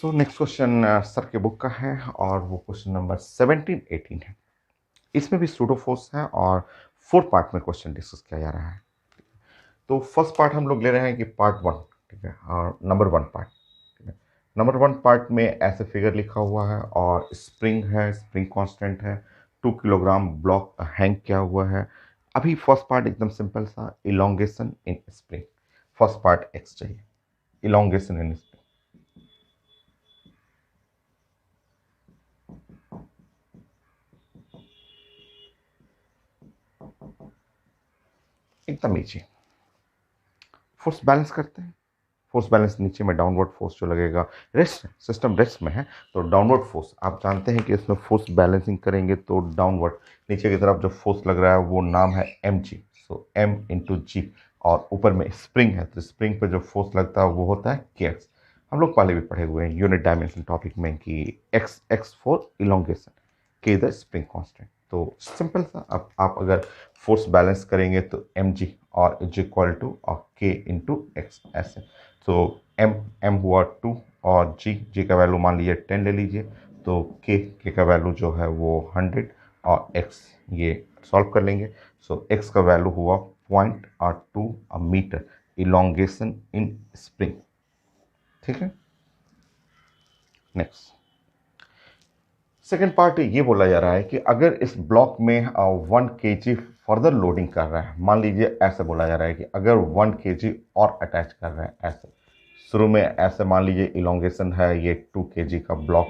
So next question sir के book का है और वो क्वेश्चन नंबर 17-18 है। इसमें भी सूडो फोर्स है और 4 पार्ट में क्वेश्चन डिस्कस किया जा रहा है। तो फर्स्ट पार्ट हम लोग ले रहे हैं कि पार्ट 1, ठीक है, और नंबर 1 पार्ट, ठीक है। नंबर 1 पार्ट में ऐसे फिगर लिखा हुआ है और स्प्रिंग है, स्प्रिंग कांस्टेंट है, 2 किलोग्राम ब्लॉक हैंग किया हुआ है। अभी फर्स्ट पार्ट एकदम सिंपल सा, इलोंगेशन इन स्प्रिंग। फर्स्ट पार्ट एक्स चाहिए, इलोंगेशन इन स्प्रिंग। एकदम इजी। फोर्स बैलेंस करते हैं। फोर्स बैलेंस नीचे में डाउनवर्ड फोर्स जो लगेगा, रेस्ट सिस्टम रेस्ट में है तो डाउनवर्ड फोर्स आप जानते हैं कि इसमें फोर्स बैलेंसिंग करेंगे तो डाउनवर्ड नीचे की तरफ जो फोर्स लग रहा है वो नाम है एम जी। सो एम इंटू जी। और ऊपर में स्प्रिंग है तो स्प्रिंग पे जो फोर्स लगता है वो होता है के एक्स। हम लोग पहले भी पढ़े हुए हैं यूनिट डायमेंशन टॉपिक में कि एक्स एक्स फॉर इलोंगेशन, के द स्प्रिंग कांस्टेंट। तो सिंपल सा आप अगर फोर्स बैलेंस करेंगे तो एम जी और इज इक्वल टू और के इंटू एक्स ऐसे। तो एम एम हुआ 2 और जी का वैल्यू मान लीजिए 10 ले लीजिए। तो के का वैल्यू जो है वो 100 और एक्स ये सॉल्व कर लेंगे। सो एक्स का वैल्यू हुआ 0.2 मीटर इलोंगेशन इन स्प्रिंग। ठीक है, नेक्स्ट सेकेंड पार्ट ये बोला जा रहा है कि अगर इस ब्लॉक में 1 kg फर्दर लोडिंग कर रहा है, मान लीजिए ऐसे बोला जा रहा है कि अगर 1 kg और अटैच कर रहा है ऐसे शुरू में, ऐसे मान लीजिए इलोंगेशन है, ये 2 kg का ब्लॉक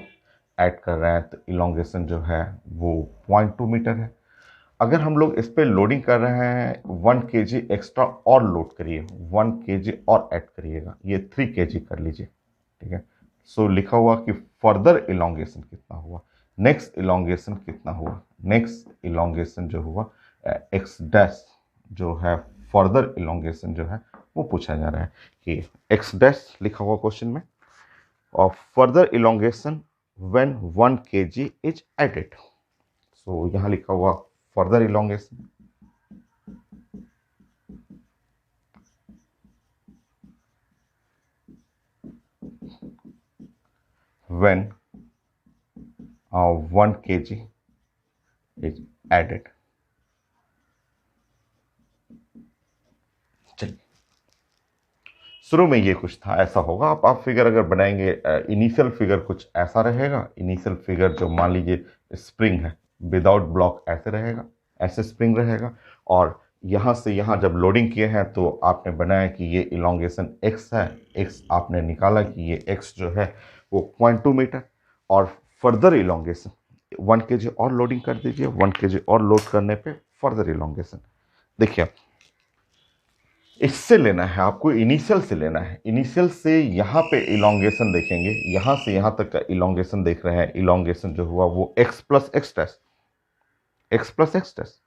ऐड कर रहे हैं तो इलोंगेशन जो है वो 0.2 मीटर है। अगर हम लोग इस पर लोडिंग कर रहे हैं 1 kg एक्स्ट्रा और लोड करिए, 1 kg और ऐड करिएगा, ये 3 kg कर लीजिए, ठीक है। सो लिखा हुआ कि फर्दर इलोंगेशन कितना हुआ, नेक्स्ट इलोंगेशन कितना हुआ, नेक्स्ट इलोंगेशन जो हुआ एक्स डैश जो है फर्दर इलोंगेशन जो है वो पूछा जा रहा है कि एक्स डैश लिखा हुआ क्वेश्चन में और further elongation when 1 kg is added. So यहाँ लिखा हुआ further elongation, when 1 kg is added। चलिए, शुरू में ये कुछ था, ऐसा होगा। आप फिगर अगर बनाएंगे, इनिशियल फिगर कुछ ऐसा रहेगा। इनिशियल फिगर जो मान लीजिए स्प्रिंग है विदाउट ब्लॉक ऐसे रहेगा, ऐसे स्प्रिंग रहेगा। और यहाँ से यहाँ जब लोडिंग किए हैं तो आपने बनाया कि ये इलोंगेशन एक्स है, एक्स आपने निकाला कि ये एक्स जो है वो 0.2 मीटर। और फर्दर इलोंगेशन 1 kg और लोडिंग कर दीजिए, 1 kg और लोड करने पे फर्दर इलोंगेशन। देखिए इससे लेना है आपको, इनिशियल से लेना है। इनिशियल से यहाँ पे इलोंगेशन देखेंगे, यहाँ से यहाँ तक का इलोंगेशन देख रहे हैं। इलोंगेशन जो हुआ वो x plus x test, x plus x test.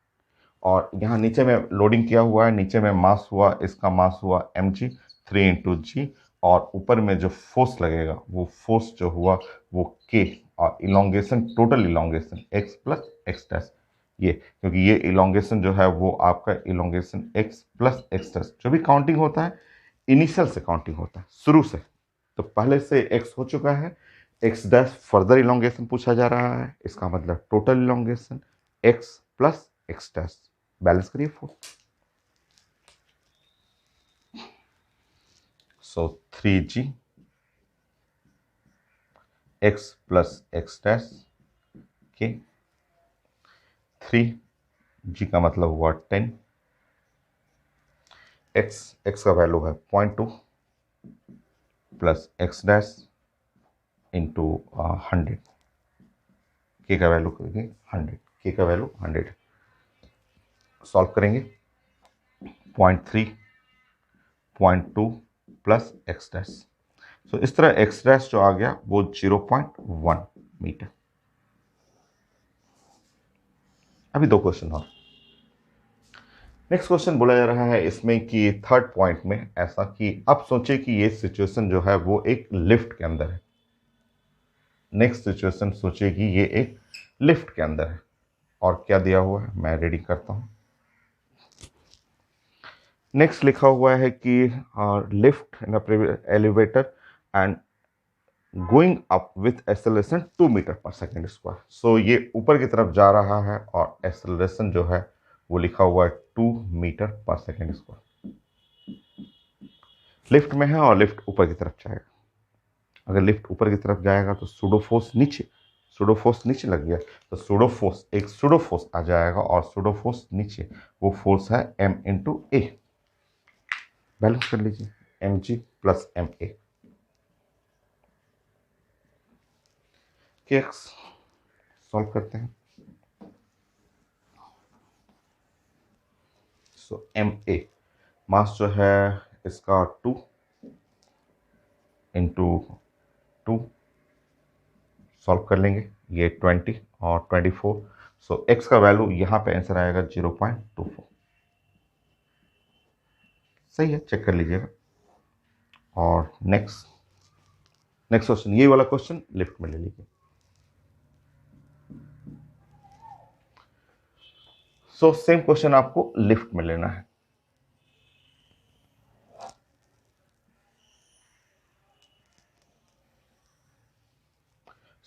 और यहाँ नीचे में लोडिंग किया हुआ है, नीचे में मास हुआ, इसका मास हुआ एम जी 3 × जी। और ऊपर में जो फोर्स लगेगा वो फोर्स जो हुआ वो के, और elongation total elongation x plus x test ये, क्योंकि ये इलोंगेशन जो है वो आपका elongation x plus x test जो भी काउंटिंग होता है इनिशियल से काउंटिंग होता है, शुरू से। तो पहले से एक्स हो चुका है, एक्स डैश फर्दर इलोंगेशन पूछा जा रहा है, इसका मतलब total elongation x plus x dash. Balance करिए 4। सो 3g x plus x dash के 3g का मतलब हुआ 10, एक्स का वैल्यू है 0.2 प्लस एक्स डैश इंटू 100, के का वैल्यू करेंगे 100, के का वैल्यू 100 सॉल्व करेंगे। 0.3 0.2 प्लस एक्स डैश। सो इस तरह एक्स डैश जो आ गया वो 0.1 मीटर। अभी 2 क्वेश्चन और। नेक्स्ट क्वेश्चन बोला जा रहा है इसमें कि थर्ड पॉइंट में ऐसा कि आप सोचिए कि ये सिचुएशन जो है वो एक लिफ्ट के अंदर है। नेक्स्ट सिचुएशन सोचिए कि ये एक लिफ्ट के अंदर है और क्या दिया हुआ है, मैं रीडिंग करता हूं। नेक्स्ट लिखा हुआ है कि lift in elevator and going up with acceleration 2 metre per second square. So ये ऊपर की तरफ जा रहा है और एक्सेलरेशन जो है वो लिखा हुआ है 2 metre per second square. Lift में है और लिफ्ट ऊपर की तरफ जाएगा। अगर लिफ्ट ऊपर की तरफ जाएगा तो सूडो फोर्स नीचे लग गया, तो सूडो फोर्स आ जाएगा और सूडो फोर्स नीचे, वो फोर्स है m इंटू ए। बैलेंस कर लीजिए, m g plus m a. केक्स सॉल्व करते हैं। सो एम ए मास जो है इसका 2 इंटू 2, सॉल्व कर लेंगे, ये 20 और 24। सो एक्स का वैल्यू यहाँ पे आंसर आएगा 0.24। सही है, चेक कर लीजिएगा। और नेक्स्ट क्वेश्चन, ये वाला क्वेश्चन लिफ्ट में ले लीजिए। सो सेम क्वेश्चन आपको लिफ्ट में लेना है।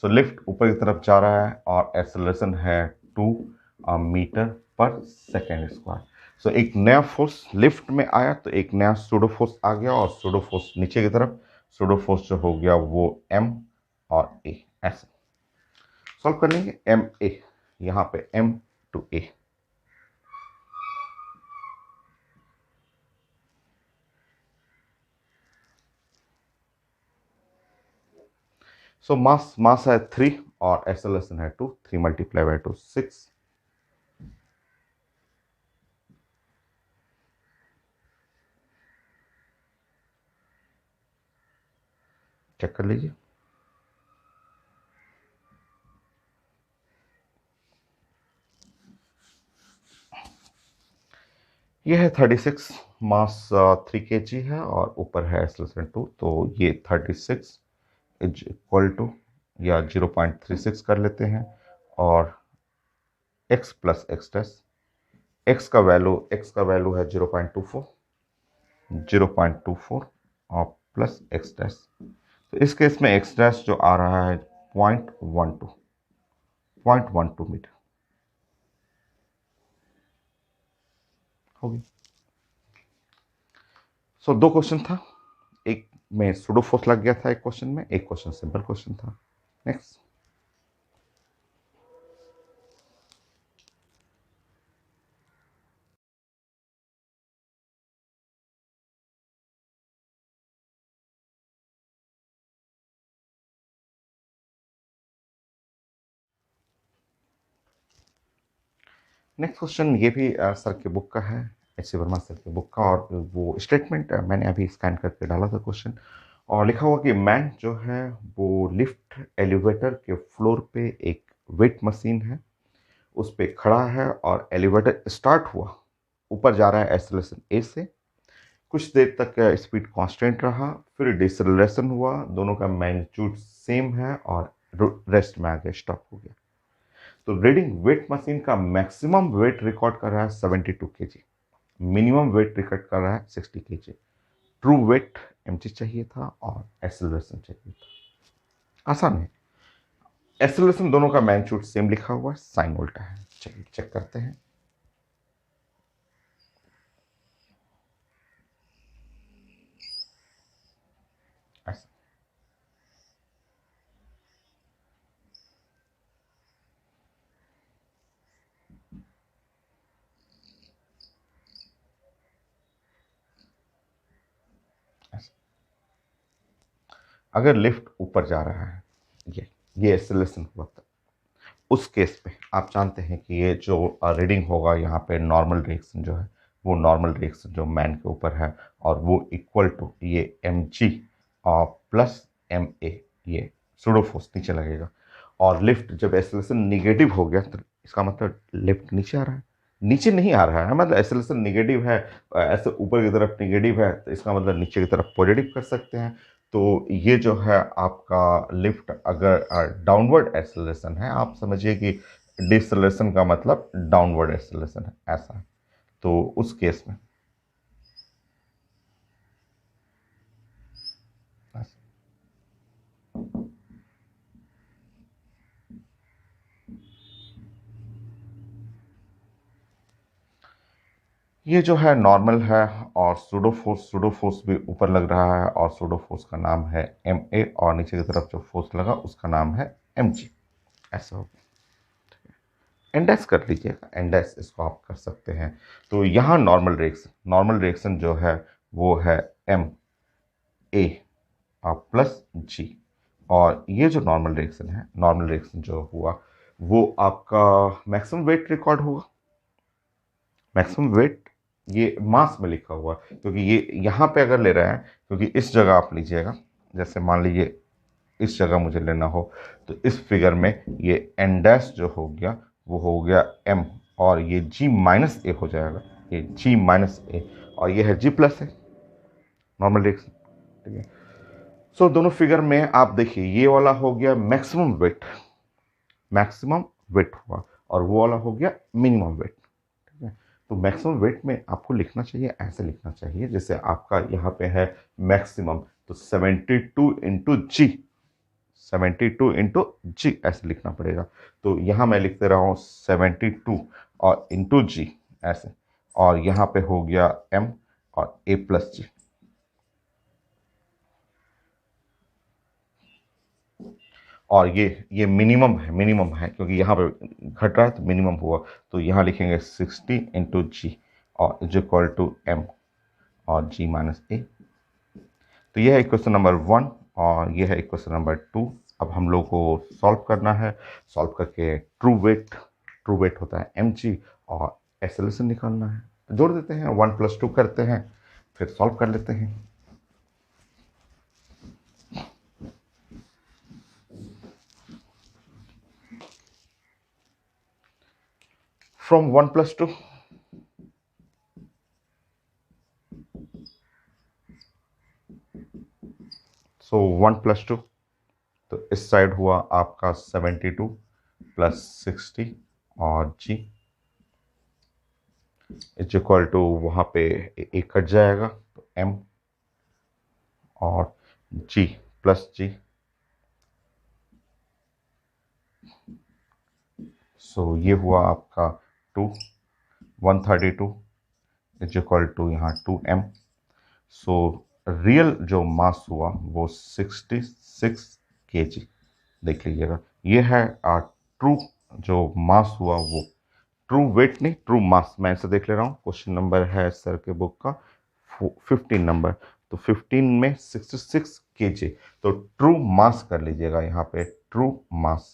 सो लिफ्ट ऊपर की तरफ जा रहा है और एक्सेलरेशन है 2 मीटर पर सेकेंड स्क्वायर। सो एक नया फोर्स लिफ्ट में आया, तो एक नया सूडो फोर्स आ गया और सूडो फोर्स नीचे की तरफ, सूडो फोर्स जो हो गया वो एम और ए। ऐसे सॉल्व कर लेंगे। एम ए, यहाँ पे एम टू ए। सो मास है 3 और एक्सेलरेशन है 2, 3 मल्टीप्लाई बाय 2 6। चेक कर लीजिए। ये है 36, मास 3 kg है और ऊपर है एक्सेलरेशन 2, तो ये 36 इज इक्वल टू, या 0.36 कर लेते हैं, और x plus x dash. X का वैल्यू है 0.24, 0.24 और प्लस एक्स डैश। तो इस केस में एक्स डैश जो आ रहा है 0.12 मीटर होगी। सो दो क्वेश्चन था, एक में सूडो फोर्स लग गया था, एक क्वेश्चन में, एक क्वेश्चन सिंपल क्वेश्चन था। नेक्स्ट क्वेश्चन, ये भी सर के बुक का है, एच सी वर्मा सर के बुक का, और वो स्टेटमेंट मैंने अभी स्कैन करके डाला था क्वेश्चन। और लिखा हुआ कि मैन जो है वो लिफ्ट एलिवेटर के फ्लोर पे एक वेट मशीन है, उस पे खड़ा है और एलिवेटर स्टार्ट हुआ, ऊपर जा रहा है एक्सेलरेशन ए से, कुछ देर तक स्पीड कांस्टेंट रहा, फिर डिसलेरेशन हुआ, दोनों का मैग्नीट्यूड सेम है और रेस्ट में आगे स्टॉप हो गया। तो रीडिंग वेट मशीन का मैक्सिमम वेट रिकॉर्ड कर रहा है 72 kg, मिनिमम वेट रिकॉर्ड कर रहा है 60 kg। ट्रू वेट mg चाहिए था और एक्सेलरेशन चाहिए था। आसान है। एक्सेलरेशन दोनों का मैग्नीट्यूड सेम लिखा हुआ है, साइन उल्टा है। चलिए चेक करते हैं। ऐसा ऐसा अगर लिफ्ट ऊपर जा रहा है, ये एक्सेलरेशन हुआ था, उस केस में आप जानते हैं कि ये जो रीडिंग होगा यहाँ पे नॉर्मल रिएक्शन जो है, वो नॉर्मल रिएक्शन जो मैन के ऊपर है, और वो इक्वल टू ये एम जी और प्लस एम ए, ये सूडो फोर्स नीचे लगेगा। और लिफ्ट जब एक्सेलरेशन निगेटिव हो गया, तो इसका मतलब लिफ्ट नीचे आ रहा है, नीचे नहीं आ रहा है, मतलब एक्सेलरेशन निगेटिव है, ऐसे ऊपर की तरफ निगेटिव है, तो इसका मतलब नीचे की तरफ पॉजिटिव कर सकते हैं। तो ये जो है आपका लिफ्ट अगर डाउनवर्ड एक्सेलरेशन है, आप समझिए कि डिसलेशन का मतलब डाउनवर्ड एक्सेलरेशन है, ऐसा है। तो उस केस में ऐसा। ये जो है नॉर्मल है, और सूडो फोर्स भी ऊपर लग रहा है, और सूडो फोर्स का नाम है MA, और नीचे की तरफ जो फोर्स लगा उसका नाम है MG। ऐसा हो, एंडेस कर लीजिएगा, एंडेस इसको आप कर सकते हैं। तो यहाँ नॉर्मल रिएक्शन जो है वो है MA प्लस G। और ये जो नॉर्मल रिएक्शन जो हुआ वो आपका मैक्सिमम वेट रिकॉर्ड हुआ। मैक्सिमम वेट ये मास में लिखा हुआ, क्योंकि ये यहाँ पे अगर ले रहे हैं, क्योंकि इस जगह आप लीजिएगा, जैसे मान लीजिए इस जगह मुझे लेना हो, तो इस फिगर में ये एन डैश जो हो गया वो हो गया M, और ये G माइनस ए हो जाएगा, ये G माइनस ए, और ये है G प्लस है, नॉर्मल रिएक्शन। ठीक है, सो दोनों फिगर में आप देखिए, ये वाला हो गया मैक्सिमम वेट हुआ, और वो वाला हो गया मिनिमम वेट। ठीक है, तो मैक्सिमम वेट में आपको लिखना चाहिए, ऐसे लिखना चाहिए जैसे आपका यहाँ पे है मैक्सिमम, तो 72 इंटू जी, 72 इंटू जी ऐसे लिखना पड़ेगा। तो यहाँ मैं लिख दे रहा हूँ 72 और इंटू जी ऐसे, और यहाँ पे हो गया M और A प्लस जी। और ये मिनिमम है क्योंकि यहाँ पे घट रहा है तो मिनिमम हुआ, तो यहाँ लिखेंगे 60 इंटू जी और इज इक्वल टू M और G माइनस ए। तो यह है इक्वेशन नंबर 1 और यह है इक्वेशन नंबर 2। अब हम लोग को सॉल्व करना है, सॉल्व करके ट्रू वेट होता है mg, और एक्सेलरेशन निकालना है। तो जोड़ देते हैं, 1 + 2 करते हैं, फिर सॉल्व कर लेते हैं। फ्रॉम 1 + 2, सो 1 + 2, तो इस साइड हुआ आपका 72 + 60 और g इज इक्वल टू, वहाँ पे एक कट जाएगा तो m और g प्लस जी। सो ये हुआ आपका 132 इज इक्वल टू यहाँ 2m। सो रियल जो मास हुआ वो 66 kg। देख लीजिएगा, ये है ट्रू जो मास हुआ, वो ट्रू वेट नहीं, ट्रू मास। मैं इसे देख ले रहा हूँ, क्वेश्चन नंबर है सर के बुक का 15 नंबर, तो 15 में 66 kg, तो ट्रू मास कर लीजिएगा यहाँ पे, ट्रू मास।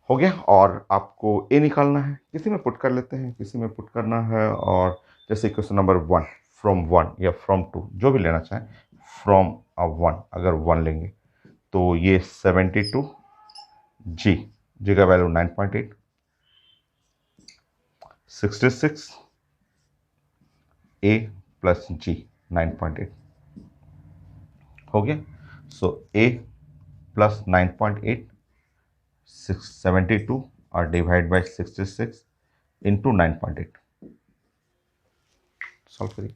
हो गया, और आपको ए निकालना है, किसी में पुट कर लेते हैं, किसी में पुट करना है। और जैसे क्वेश्चन नंबर 1, फ्रॉम 1 या फ्रॉम 2 जो भी लेना चाहें, फ्रॉम 1 अगर 1 लेंगे तो ये 72 जी, जी का वैल्यू 9.8, 66 ए प्लस जी 9.8 हो गया। सो ए प्लस 9.8 672 और डिवाइड बाई 66 इंटू 9.8, सॉल्व करिए।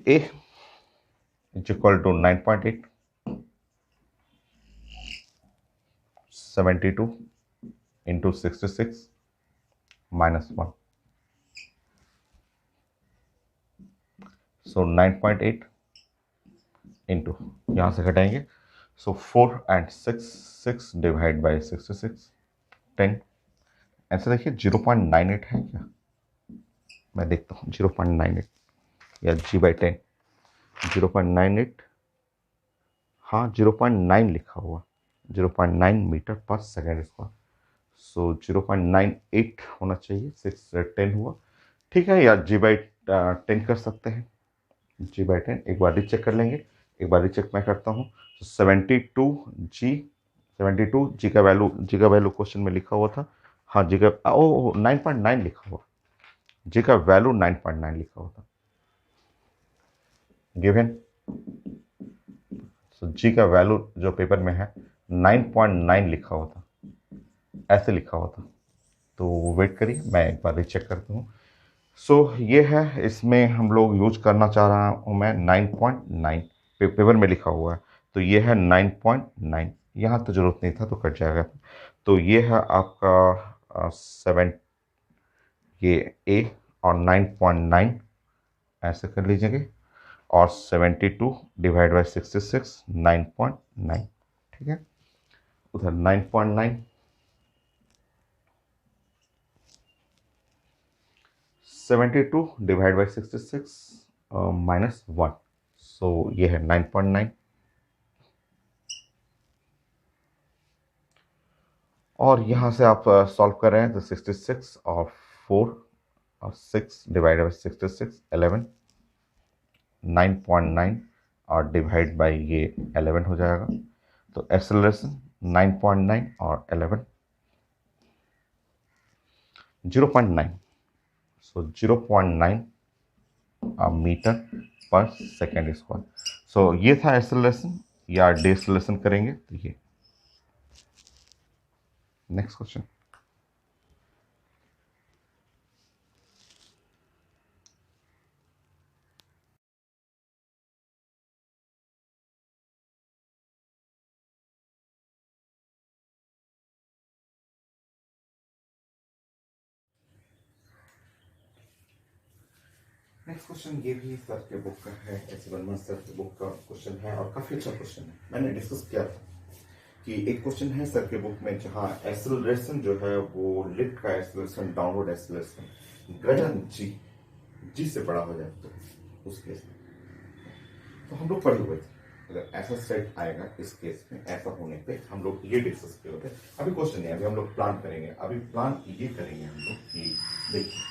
A is equal to 9.8, 72 into 66 -1, so 9.8 into, यहाँ से घटाएंगे, सो 4 एंड 6 डिवाइड बाई 66 10। ऐसे देखिए 0.98 है क्या, मैं देखता हूँ 0.98 या g/10, 0.98, हाँ 0.9 लिखा हुआ, 0.9 मीटर पर सेकेंड स्क्वायर, सो 0.98 होना चाहिए, 6/10 हुआ। ठीक है, या g/10 कर सकते हैं, g/10 एक बार रीचेक कर लेंगे, एक बार रीचेक मैं करता हूँ। तो 72 जी का वैल्यू क्वेश्चन में लिखा हुआ था, हाँ जी का 9.9 लिखा हुआ, जी का वैल्यू 9.9 लिखा हुआ था गिवन। सो जी का वैल्यू जो पेपर में है 9.9 लिखा हुआ था, ऐसे लिखा हुआ था। तो वेट करिए, मैं एक बार रिचेक करता हूँ। ये है, इसमें हम लोग यूज करना चाह रहा हूँ मैं 9.9, पेपर में लिखा हुआ है। तो ये है 9.9, यहाँ तो जरूरत नहीं था तो कट जाएगा। तो ये है आपका 7, ये ए, और 9.9 ऐसे कर लीजिएगा, और 72 डिवाइड बाई 66, 9.9। ठीक है, उधर 9.9, 72 डिवाइड बाई 66 -1, ये है 9.9। और यहाँ से आप सॉल्व कर रहे हैं तो 66 और 4 और 6 डिवाइड बाई 66, 11, 9.9 और डिवाइड बाई ये 11 हो जाएगा। तो एक्सेलरेशन 9.9 और 11, 0.9, 0.9 मीटर पर सेकेंड स्क्वायर। ये था एक्सेलरेशन, या डिसेलेरेशन करेंगे तो ये। Next question. नेक्स्ट क्वेश्चन ये भी सर के बुक का है, एच वर्मा सर के बुक का क्वेश्चन है, और काफी अच्छा क्वेश्चन है। मैंने डिस्कस किया था कि एक क्वेश्चन है सर के बुक में जहां एक्सेलरेशन जो है वो लिफ्ट का एक्सेलरेशन, डाउनवर्ड एक्सेलरेशन ग्रेटर जी, जी से बड़ा हो जाए तो उस केस में, तो हम लोग पढ़े हुए थे अगर ऐसा सेट आएगा इस केस में, ऐसा होने पे हम लोग ये डिस्कस किए होते। अभी क्वेश्चन नहीं, अभी हम लोग प्लान करेंगे। अभी प्लान ये करेंगे हम लोग कि देखिए,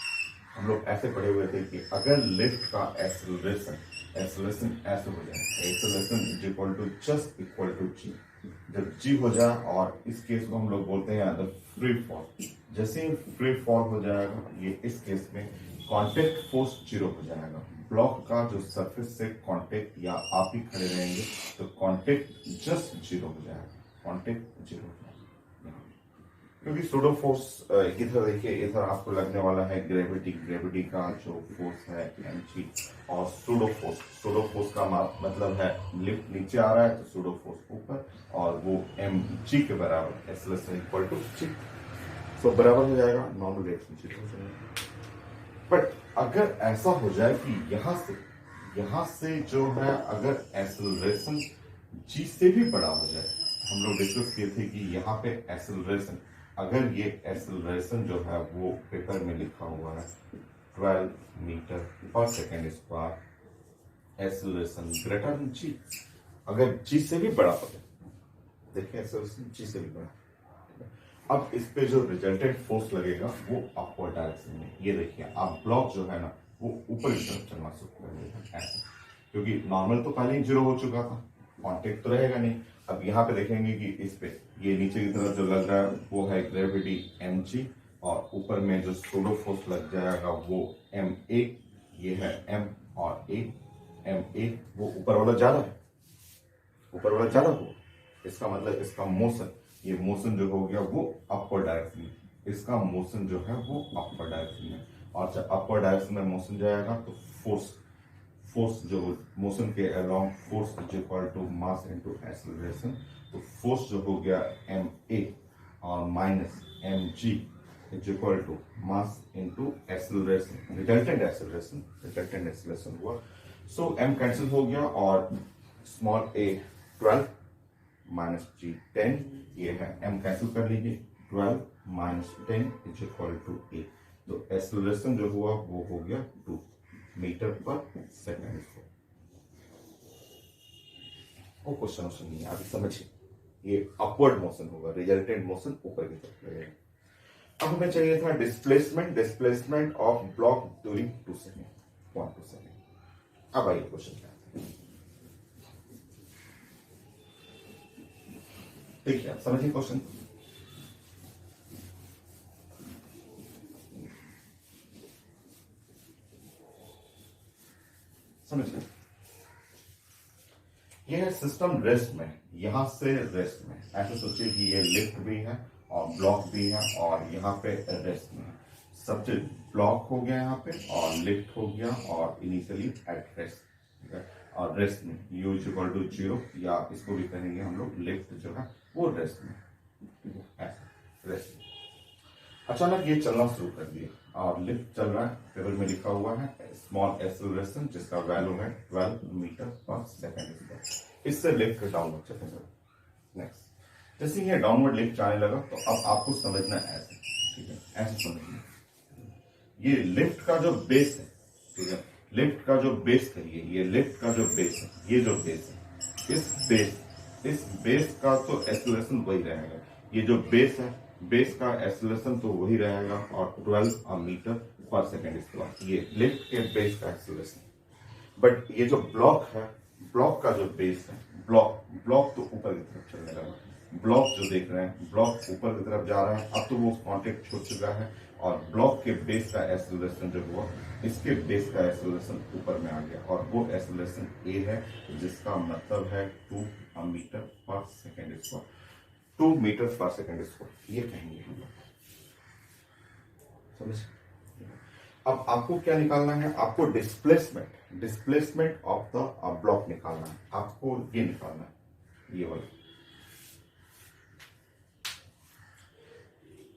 हम लोग ऐसे पढ़े हुए थे कि अगर लिफ्ट का एक्सेलरेशन एक्सेलरेशन ऐसे हो जाए, acceleration is equal to just equal to g, जब जी हो जाए, और इस केस को हम लोग बोलते हैं द फ्री फॉल। जैसे ही फ्री फॉल हो जाएगा, ये इस केस में कांटेक्ट फोर्स जीरो हो जाएगा। ब्लॉक का जो सरफेस से कांटेक्ट, या आप ही खड़े रहेंगे तो कांटेक्ट जस्ट जीरो हो जाएगा, कांटेक्ट जीरो हो जाएगा। क्योंकि सूडो फोर्स इधर देखिए, इधर आपको लगने वाला है ग्रेविटी, ग्रेविटी का जो फोर्स है mg, और सूडो फोर्स का मतलब है लिफ्ट नीचे आ रहा है तो सूडो फोर्स ऊपर, और वो mg के बराबर, एक्सेलरेशन इक्वल टू जी, सो बराबर हो जाएगा, नॉर्मल रिएक्शन जीरो हो जाएगा। बट अगर ऐसा हो जाए कि यहां से जो है अगर एक्सेलरेशन जी से भी बड़ा हो जाए, हम लोग डिस्कस किए थे कि यहाँ पे एक्सेलरेशन, अगर ये एक्सेलरेशन जो है वो पेपर में लिखा हुआ है 12 metre per second square, acceleration greater than g, अगर जी से भी बड़ा हो जाए, देखिए एक्सेलरेशन जी से भी बड़ा, अब इस पे जो रिजल्टेंट फोर्स लगेगा वो अपवर्ड डायरेक्शन में, ये देखिए आप ब्लॉक जो है ना वो ऊपर की तरफ चलना शुरू कर देगा ऐसे, क्योंकि नॉर्मल तो पहले ही जीरो हो चुका था, कांटेक्ट तो रहेगा नहीं। अब यहाँ पे देखेंगे कि इस पे ये नीचे की तरफ जो लग रहा है वो है ग्रेविटी mg, और ऊपर में जो सूडो फोर्स लग जाएगा वो ma, ये है m और a, ma वो ऊपर वाला ज्यादा है, ऊपर वाला ज्यादा हो, इसका मतलब इसका मोशन, ये मोशन जो हो गया वो अपर डायरेक्शन में, इसका मोशन जो है वो अपर डायरेक्शन में, और जब अपर डायरेक्शन में मोशन जाएगा तो फोर्स जो मोशन के along, force is equal to mass into acceleration, तो फोर्स जो हो गया ma और minus mg is equal to mass into acceleration, resultant acceleration हुआ। सो m कैंसिल हो गया, और स्मॉल a 12 माइनस जी 10, ये है m कैंसिल कर लीजिए, 12 minus 10 is equal to a, तो एक्सेलरेशन जो हुआ वो हो गया 2 मीटर पर सेकेंड स्क्वायर। वो क्वेश्चन नहीं है, अभी समझिए, ये अपवर्ड मोशन होगा, रिजल्टेंट मोशन ऊपर की तरफ लगेगा। अब हमें चाहिए था displacement of block during 2 second, 1 2 second. अब आइए क्वेश्चन क्या है, देखिए आप समझिए क्वेश्चन। समझिए, ये है सिस्टम रेस्ट में, यहां से रेस्ट में। ऐसे सोचिए कि ये लिफ्ट भी है और ब्लॉक भी है और यहाँ पे रेस्ट में है। सबसे ब्लॉक हो गया यहाँ पे और लिफ्ट हो गया और इनिशियली एट रेस्ट, ठीक है। और रेस्ट में u इक्वल टू 0 या इसको भी कहेंगे हम लोग लिफ्ट जो है वो रेस्ट में, ठीक है, ऐसे रेस्ट में। अचानक ये चलना शुरू कर दिया और लिफ्ट चल रहा है, टेबल में लिखा हुआ है स्मॉल एक्सेलरेशन जिसका वैल्यू है 12 मीटर पर सेकेंड। इससे लिफ्ट डाउनवर्ड चलेगा। नेक्स्ट, जैसे ये डाउनवर्ड लिफ्ट आने लगा तो अब आपको समझना ऐसे, ठीक है, ऐसे समझना। ये लिफ्ट का जो बेस है, ठीक है, लिफ्ट का जो बेस करिए, ये लिफ्ट का जो बेस है, ये जो बेस है, इस बेस का तो एक्सेलरेशन वही रहेगा। ये जो बेस है, बेस का एक्सेलरेशन तो वही रहेगा और 12 मीटर पर सेकेंड स्क्वायर, ये लिफ्ट के बेस का एक्सेलरेशन। बट ये जो ब्लॉक है, ब्लॉक का जो बेस है, ब्लॉक तो ऊपर की तरफ चलने लगा। ब्लॉक जो देख रहे हैं, ब्लॉक ऊपर की तरफ जा रहा है, अब तो वो कांटेक्ट छूट चुका है और ब्लॉक के बेस का एक्सेलरेशन जो हुआ, इसके बेस का एक्सेलरेशन ऊपर में आ गया और वो एक्सेलरेशन ए है, जिसका मतलब है 2 metre per second square, 2 metre per second square, ये कहेंगे हम लोग। समझ? अब आपको क्या निकालना है? आपको डिस्प्लेसमेंट ऑफ द ब्लॉक निकालना है। आपको ये निकालना है, ये वाला।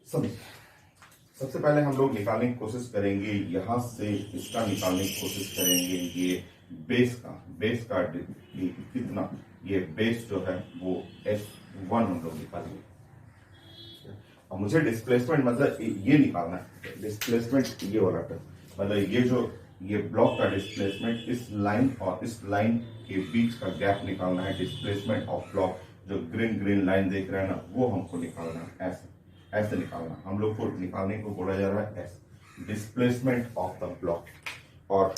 समझ? सबसे पहले हम लोग निकालने की कोशिश करेंगे, यहां से इसका निकालने की कोशिश करेंगे। ये बेस का कितना, ये बेस जो है वो S1 हम लोग निकालेंगे। अब मुझे डिस्प्लेसमेंट मतलब ये निकालना है, डिस्प्लेसमेंट ये वाला टर्म, मतलब ये ब्लॉक का डिस्प्लेसमेंट, इस लाइन और इस लाइन के बीच का गैप निकालना है। डिस्प्लेसमेंट ऑफ ब्लॉक, जो ग्रीन लाइन देख रहे हैं ना, वो हमको निकालना है। ऐसे निकालना, हम लोग को निकालने को बोला जा रहा है ऐसे, डिस्प्लेसमेंट ऑफ द ब्लॉक। और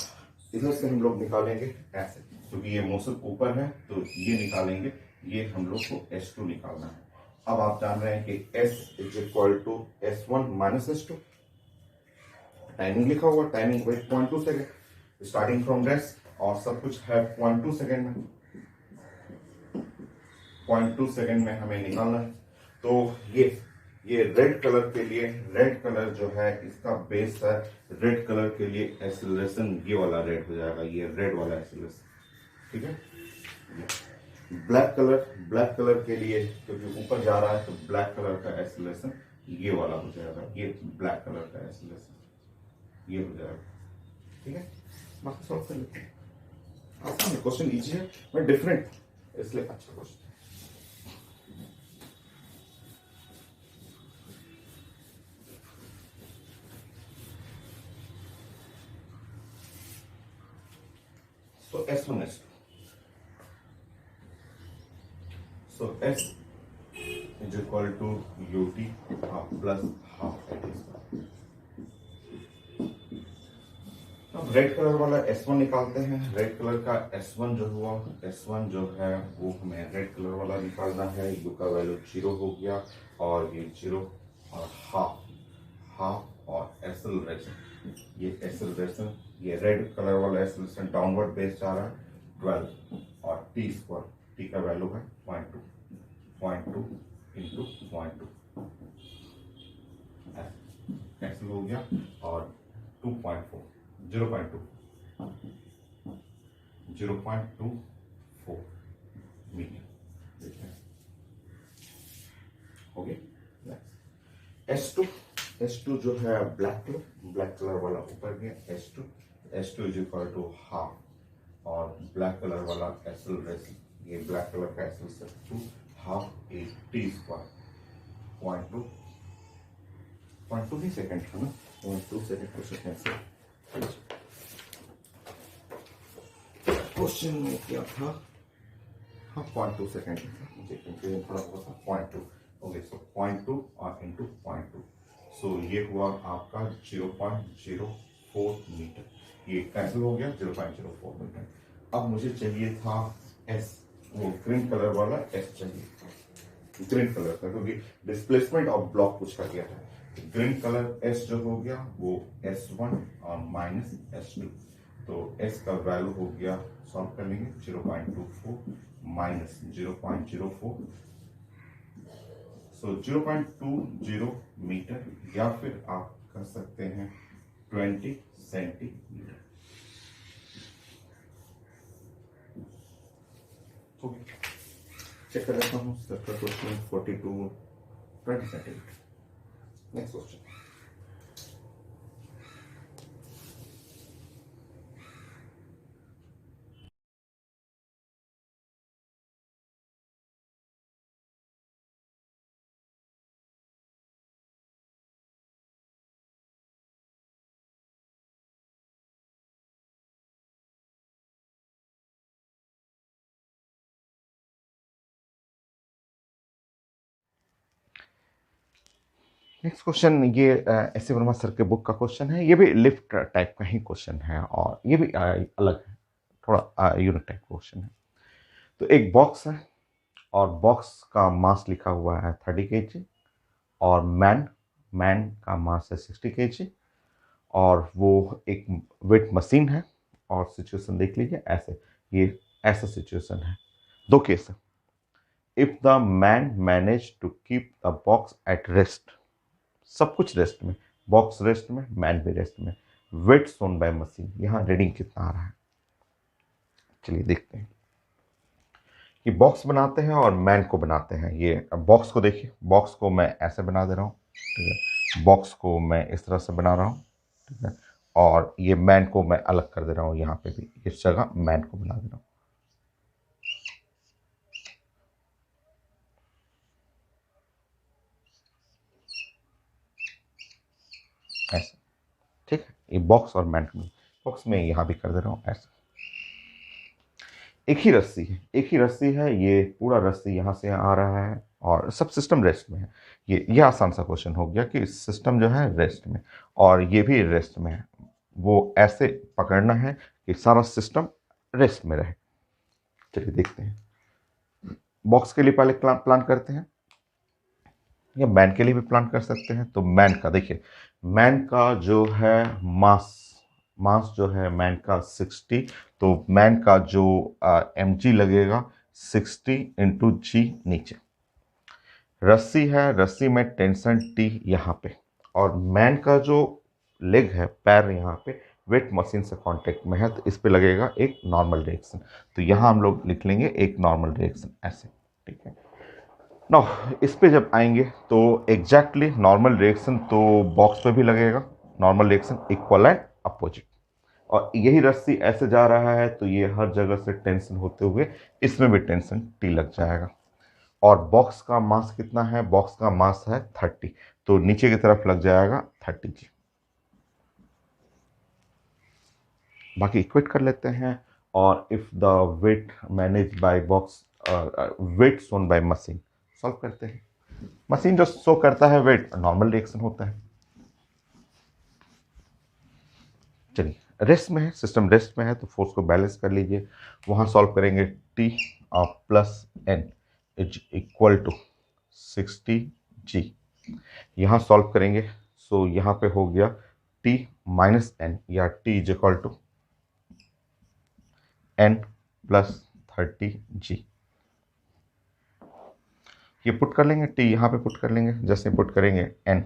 इधर से हम लोग निकालेंगे ऐसे, क्योंकि ये मोशन ऊपर है तो ये निकालेंगे, ये हम लोग को S2 निकालना है। अब आप जान रहे हैं कि S is equal to S1 minus S2। Timing लिखा हुआ, timing 0.2 second starting from rest और सब कुछ है 0.2 सेकेंड में, 0.2 सेकेंड में हमें निकालना है। तो ये रेड कलर के लिए, रेड कलर जो है इसका बेस है, रेड कलर के लिए एक्सेलरेशन ये वाला रेड हो जाएगा, ये रेड वाला एक्सेलरेशन, ठीक है। ब्लैक कलर के लिए, क्योंकि ऊपर जा रहा है तो ब्लैक कलर का एक्सेलरेशन ये वाला हो जाएगा, ये ब्लैक कलर का एक्सेलरेशन ये हो जाएगा, ठीक है। बाकी सॉल्व कर लेते हैं, आसान है, क्वेश्चन इजी है, बट डिफरेंट, इसलिए अच्छा question. So S1 S2. So S is equal to UT plus half at square. अब रेड कलर वाला S1 निकालते हैं। रेड कलर का S1 जो हुआ, S1 जो है वो हमें रेड कलर वाला निकालना है। U का वैल्यू 0 हो गया और ये 0 और हाफ और एक्सेलरेशन, ये एक्सेलरेशन, ये रेड कलर वाला एक्सेलरेशन डाउनवर्ड बेस जा रहा है 12 और टी स्क्वायर, टी का वैल्यू है 0.2 इंटू 0.2 कैंसिल हो गया और 2.4 0.24 मीटर, हो गया। S2 जो है ब्लैक कलर वाला ऊपर गया, S2 is equal to half और ब्लैक कलर वाला एक्सेलरेशन, ये ब्लैक कलर का acceleration 2 half a t square 0.2 ही सेकेंड था ना, 0.2 सेकेंड क्वेश्चन में क्या था, हाँ 0.2 सेकेंड मुझे कंफ्यूजन थोड़ा हुआ था, 0.2 ओके। सो 0.2 और इंटू 0.2, सो ये हुआ आपका 0.04 मीटर, ये कैंसिल हो गया 0.04 मीटर। अब मुझे चाहिए था S, वो ग्रीन कलर वाला S चाहिए, ग्रीन कलर का, क्योंकि डिस्प्लेसमेंट ऑफ ब्लॉक पूछा गया था। ग्रीन कलर S जो हो गया वो S1 और माइनस S2। तो एस का वैल्यू हो गया, सॉल्व कर लेंगे, 0.24 माइनस 0.04, सो 0.20 मीटर, या फिर आप कर सकते हैं 20 सेंटीमीटर। चेक कर लेता हूँ, सबका question 42 20 centimetre. Next question. Next question, ये एस सी वर्मा सर के बुक का क्वेश्चन है। ये भी लिफ्ट टाइप का ही क्वेश्चन है और ये भी अलग है, थोड़ा यूनिक टाइप क्वेश्चन है। तो एक बॉक्स है और बॉक्स का मास लिखा हुआ है 30 kg, और मैन का मास है 60 kg, और वो एक वेट मशीन है। और सिचुएशन देख लीजिए ऐसे, ये ऐसा सिचुएशन है, दो केस है। If the man manage to keep the box at rest, सब कुछ रेस्ट में, बॉक्स रेस्ट में, मैन भी रेस्ट में, वेट सोन बाय मशीन, यहां रीडिंग कितना आ रहा है। चलिए देखते हैं कि बॉक्स बनाते हैं और मैन को बनाते हैं। ये बॉक्स को देखिए, बॉक्स को मैं ऐसे बना दे रहा हूँ, ठीक है, बॉक्स को मैं इस तरह से बना रहा हूँ, ठीक है, और ये मैन को मैं अलग कर दे रहा हूँ, यहाँ पे भी इस जगह मैन को बना दे रहा हूँ ऐसे, ठीक है। ये बॉक्स और मैन, बॉक्स में यहाँ भी कर दे रहा हूँ ऐसे। एक ही रस्सी है, एक ही रस्सी है, ये पूरा रस्सी यहाँ से आ रहा है और सब सिस्टम रेस्ट में है। ये आसान सा क्वेश्चन हो गया कि सिस्टम जो है रेस्ट में और ये भी रेस्ट में है। वो ऐसे पकड़ना है कि सारा सिस्टम रेस्ट में रहे। चलिए देखते हैं, बॉक्स के लिए पहले प्लान करते हैं, या मैन के लिए भी प्लान कर सकते हैं। तो मैन का देखिए, मैन का जो है मास, मास जो है मैन का 60, तो मैन का जो mg लगेगा 60 इंटू जी नीचे। रस्सी है, रस्सी में टेंशन टी यहाँ पे, और मैन का जो लेग है, पैर यहाँ पे वेट मशीन से कांटेक्ट में है, तो इस पे लगेगा एक नॉर्मल रिएक्शन। तो यहाँ हम लोग लिख लेंगे एक नॉर्मल रिएक्शन ऐसे, ठीक है। नो, इस पे जब आएंगे तो एग्जैक्टली नॉर्मल रिएक्शन तो बॉक्स पे भी लगेगा, normal reaction equal and opposite. और यही रस्सी ऐसे जा रहा है तो ये हर जगह से टेंशन होते हुए इसमें भी टेंशन टी लग जाएगा। और बॉक्स का मास कितना है, बॉक्स का मास है 30, तो नीचे की तरफ लग जाएगा 30 जी। बाकी इक्वेट कर लेते हैं। और if the weight manage by box, weight shown by machine, solve करते हैं। मशीन जो शो करता है वेट, नॉर्मल रिएक्शन होता है। चलिए, रेस्ट में है, सिस्टम रेस्ट में है, तो फोर्स को बैलेंस कर लीजिए। वहां सॉल्व करेंगे, T plus N is equal to 60 g. यहाँ सॉल्व करेंगे, सो यहाँ पे हो गया टी माइनस एन, या T is equal to N plus 30 g. ये पुट कर लेंगे, टी यहाँ पे पुट कर लेंगे, जैसे पुट करेंगे N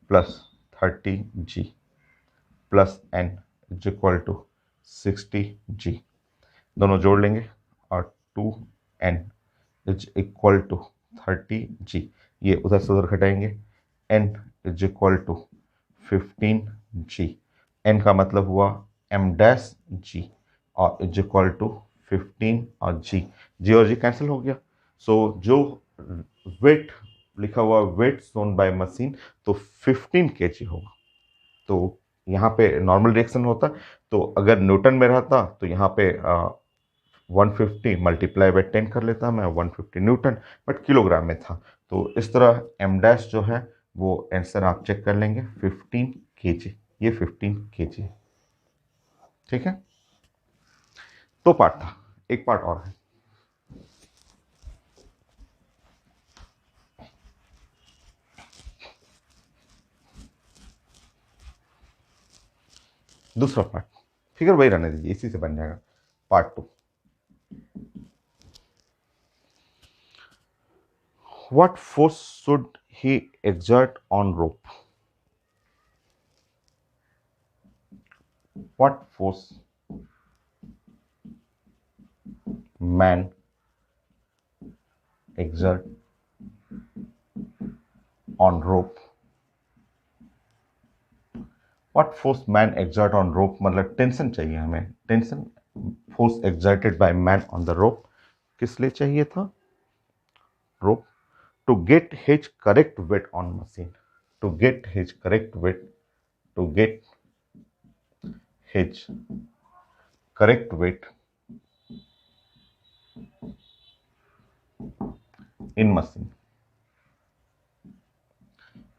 plus 30 g plus N is equal to 60 g, दोनों जोड़ लेंगे, और 2n is equal to 30 g. ये उधर से उधर घटाएंगे, n is equal to 15 g. n का मतलब हुआ m डैश जी, और इज इक्वल टू 15, और जी और जी कैंसिल हो गया। सो जो वेट लिखा हुआ, वेट सोन बाय मशीन, तो 15 kg होगा। तो यहाँ पे नॉर्मल रिएक्शन होता, तो अगर न्यूटन में रहता तो यहाँ पे 150 मल्टीप्लाई बाय 10 कर लेता मैं, 150 न्यूटन, बट किलोग्राम में था। तो इस तरह एम डैश जो है वो आंसर आप चेक कर लेंगे, 15 kg, ये 15 kg है, ठीक है। दो पार्ट था, एक पार्ट और है। दूसरा पार्ट, फिगर वही रहने दीजिए, इसी से बन जाएगा। Part 2, what force should he exert on rope? What force man exert on rope? What force man exert on rope मतलब टेंशन चाहिए हमें, tension force exerted by man on the rope किस लिए चाहिए था? rope to get his correct weight on machine, to get his correct weight, to get his correct weight in machine।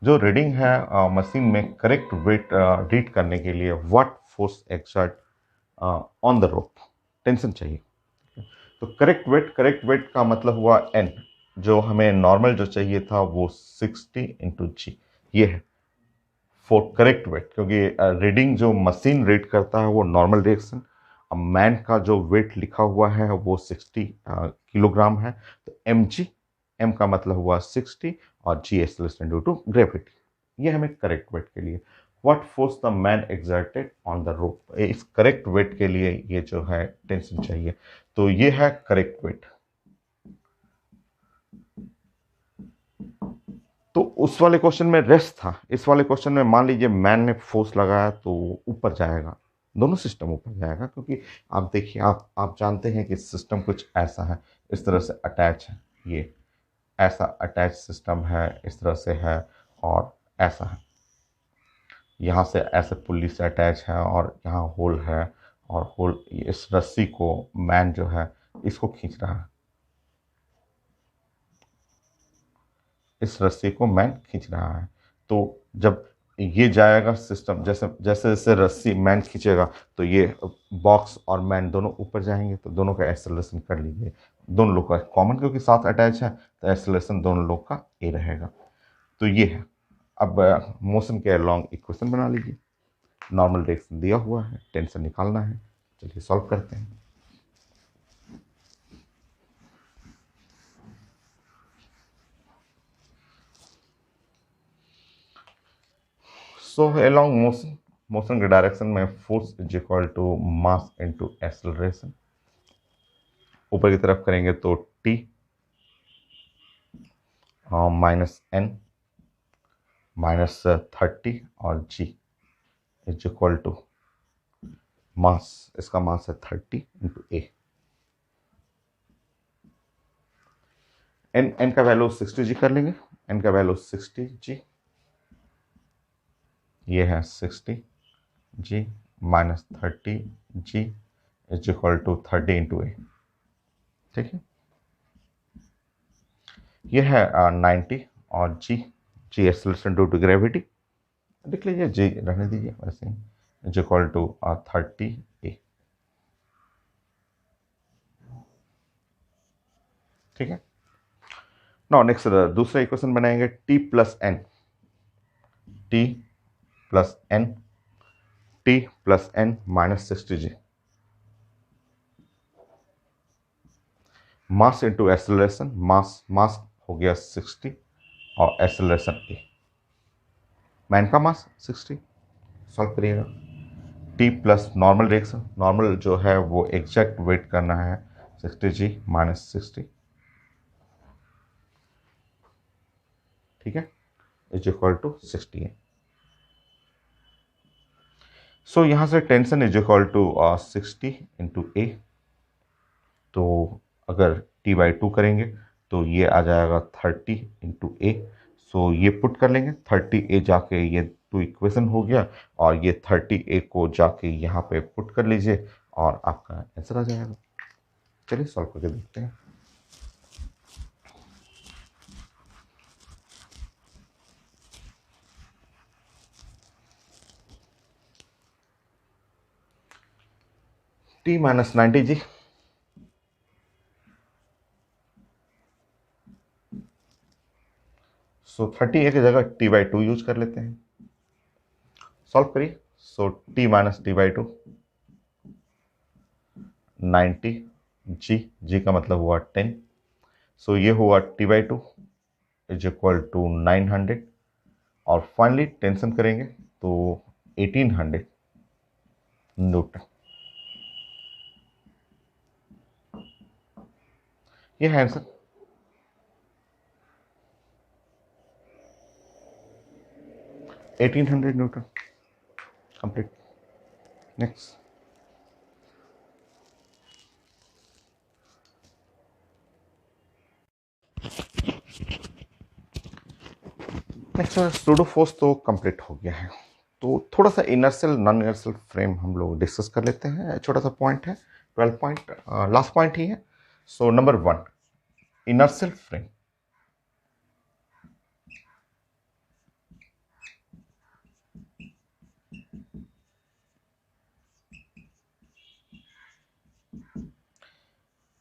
जो reading है machine में correct wait read करने के लिए what force exert on the rope, tension चाहिए। तो correct wait का मतलब हुआ एन, जो हमें नॉर्मल जो चाहिए था वो 60 इंटू जी, ये है फॉर करेक्ट वेट, क्योंकि रीडिंग जो मशीन रीड करता है वो नॉर्मल डायरेक्शन। अब मैन का जो वेट लिखा हुआ है वो 60 किलोग्राम है, तो एम जी, एम का मतलब हुआ 60 और जी एक्सेलरेशन ड्यू टू ग्रेविटी। ये हमें करेक्ट वेट के लिए। What force the man exerted on the rope, इस करेक्ट वेट के लिए ये जो है टेंशन चाहिए, तो ये है करेक्ट वेट। तो उस वाले क्वेश्चन में रेस्ट था, इस वाले क्वेश्चन में मान लीजिए मैन ने फोर्स लगाया तो ऊपर जाएगा, दोनों सिस्टम ऊपर जाएगा, क्योंकि आप देखिए, आप जानते हैं कि सिस्टम कुछ ऐसा है, इस तरह से अटैच है, ये ऐसा अटैच सिस्टम है, इस तरह से है, और ऐसा है, यहाँ से ऐसे पुल्ली से अटैच है, और यहाँ होल है, और होल इस रस्सी को मैन जो है इसको खींच रहा है, इस रस्सी को मैन खींच रहा है। तो जब ये जाएगा सिस्टम, जैसे जैसे जैसे रस्सी मैन खींचेगा तो ये बॉक्स और मैन दोनों ऊपर जाएंगे, तो दोनों का एक्सेलरेशन कर लीजिए, दोनों लोग का कॉमन क्योंकि साथ अटैच है, तो एक्सेलरेशन दोनों लोग का ए रहेगा। तो ये है। अब मोशन के अलॉन्ग इक्वेशन बना लीजिए, नॉर्मल डायरेक्शन दिया हुआ है, टेंशन निकालना है, चलिए सॉल्व करते हैं। सो along मोशन, मोशन के डायरेक्शन में force is equal to mass into acceleration. ऊपर की तरफ करेंगे तो टी माइनस एन माइनस 30 और जी इज इक्वल टू मास, इसका मास है 30 इंटू ए। एन का वैल्यू 60 जी कर लेंगे, एन का वैल्यू 60 जी, ये है 60 g minus 30 g is equal to 30 into a. ठीक है, ये है 90 और g, g acceleration due to gravity, लिख लीजिए जी, रहने दीजिए वैसे ही, इज इक्वल टू 30 ए। ठीक है, नाउ नेक्स्ट दूसरा इक्वेशन बनाएंगे, T plus N, T plus N, T plus N minus 60 g, mass into acceleration, mass mass हो गया 60 और एक्सेलरेशन ए, मैन का मास 60, सॉल्व करिएगा। T plus normal direction, normal जो है वो एग्जैक्ट वेट करना है 60 जी माइनस 60, ठीक है, इज इक्वल टू 60 है। सो यहाँ से tension is equal to 60 into a, तो अगर टी बाई 2 करेंगे तो ये आ जाएगा 30 इंटू ए। सो ये पुट कर लेंगे, 30 ए जाके ये टू इक्वेशन हो गया, और ये 30 ए को जाके यहाँ पे पुट कर लीजिए और आपका आंसर आ जाएगा। चलिए सॉल्व करके देखते हैं। टी माइनस 90 जी, सो 30 ए की जगह टी बाई 2 यूज कर लेते हैं, सॉल्व करिए। So T minus T by 2, 90 जी का मतलब हुआ 10, सो ये हुआ T/2 इज इक्वल टू 900, और फाइनली टेंशन करेंगे तो 1800 न्यूटन। ये है answer. 1800 Newton complete. Next pseudo force तो कंप्लीट हो गया है, तो थोड़ा सा इनर्शियल नॉन इनर्शियल फ्रेम हम लोग डिस्कस कर लेते हैं। छोटा सा पॉइंट है, 12 पॉइंट, लास्ट पॉइंट ही है। So number 1, inertial frame.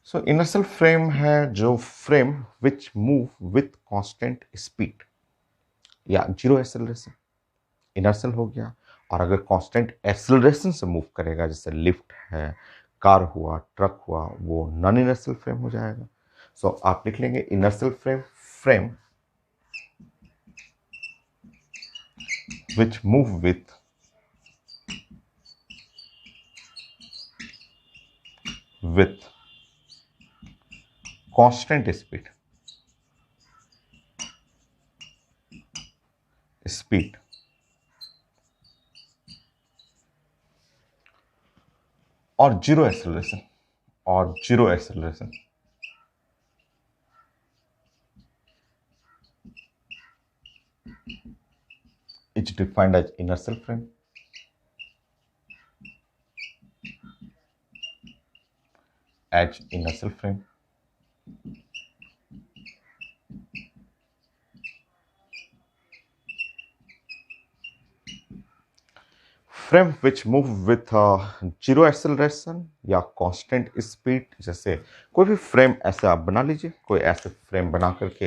So inertial frame है जो frame which move with constant speed या जीरो एक्सेलरेशन, इनर्शियल हो गया। और अगर कांस्टेंट एक्सेलरेशन से मूव करेगा, जैसे लिफ्ट है, कार हुआ, ट्रक हुआ, वो नॉन इनर्शियल फ्रेम हो जाएगा। सो आप लिख लेंगे inertial frame, frame which move with constant speed और zero acceleration, is defined as inertial frame, frame which move with zero acceleration या कांस्टेंट स्पीड। जैसे कोई भी फ्रेम ऐसे आप बना लीजिए, कोई ऐसे फ्रेम बना करके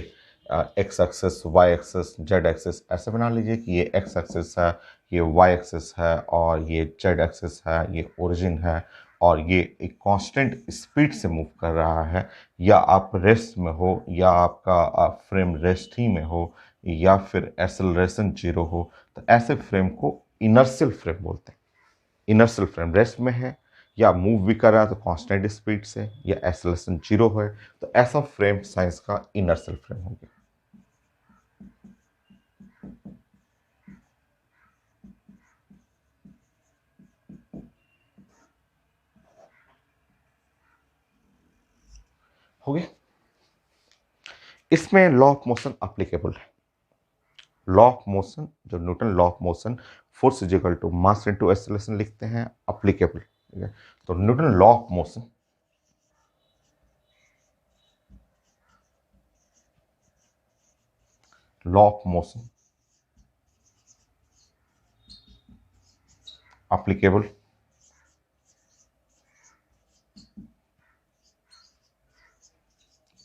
x axis, y axis, z axis ऐसे बना लीजिए कि ये एक्स एक्सेस है, ये वाई एक्सेस है, और ये जेड एक्सेस है, ये ओरिजिन है, और ये एक कांस्टेंट स्पीड से मूव कर रहा है। या आप रेस्ट में हो, या आपका फ्रेम रेस्ट ही में हो, या फिर एक्सेलरेशन जीरो हो, तो ऐसे फ्रेम को इनर्शियल फ्रेम बोलते हैं। इनर्शियल फ्रेम रेस्ट में है, या मूव भी कर रहा है तो कांस्टेंट स्पीड से, या एक्सेलरेशन जीरो है, तो ऐसा फ्रेम साइंस का इनर्शियल फ्रेम हो गया। हो गया। इसमें लॉ ऑफ मोशन अप्लीकेबल है। लॉ ऑफ मोशन, जो Newton law of motion, force is equal to mass into acceleration लिखते हैं, अप्लीकेबल। ठीक है, तो Newton law of motion, law of motion applicable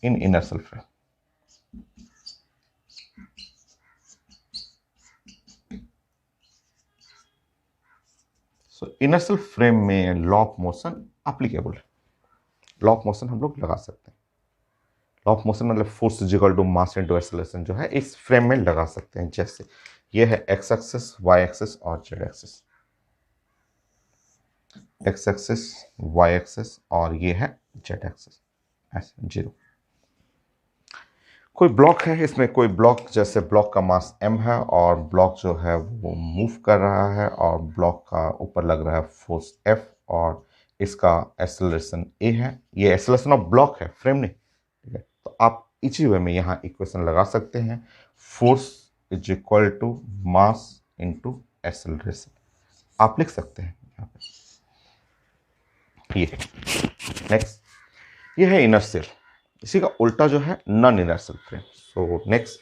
in inertial frame। सो इनर्शियल फ्रेम में law of motion applicable है। Law of motion हम लोग लगा सकते हैं। लॉ ऑफ मोशन मतलब force is equal to mass into acceleration जो है इस फ्रेम में लगा सकते हैं। जैसे ये है एक्स एक्सिस, वाई एक्सिस और z axis. X axis, y axis और ये है जेड एक्सिस, ऐसे जीरो। कोई ब्लॉक है, इसमें कोई ब्लॉक, जैसे ब्लॉक का मास m है और ब्लॉक जो है वो मूव कर रहा है, और ब्लॉक का ऊपर लग रहा है फोर्स F, और इसका एक्सेलरेशन a है। ये एक्सेलरेशन ऑफ ब्लॉक है, फ्रेम नहीं। ठीक है, तो आप इसी वे में यहाँ इक्वेशन लगा सकते हैं, force is equal to mass into acceleration, आप लिख सकते हैं यहाँ पे। ये नेक्स्ट, ये है इनर्शियल। इसी का उल्टा जो है non inertial frame. So next,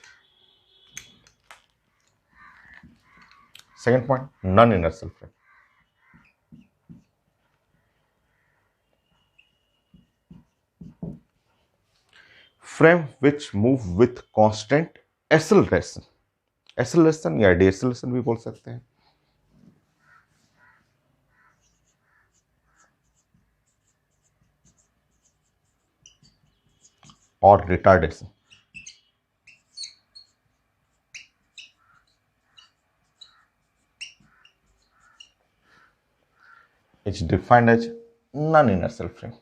second point, non inertial frame. Frame which move with constant acceleration, acceleration या डिएक्सेलरेशन भी बोल सकते हैं। और retardation. It's defined as non inertial frame.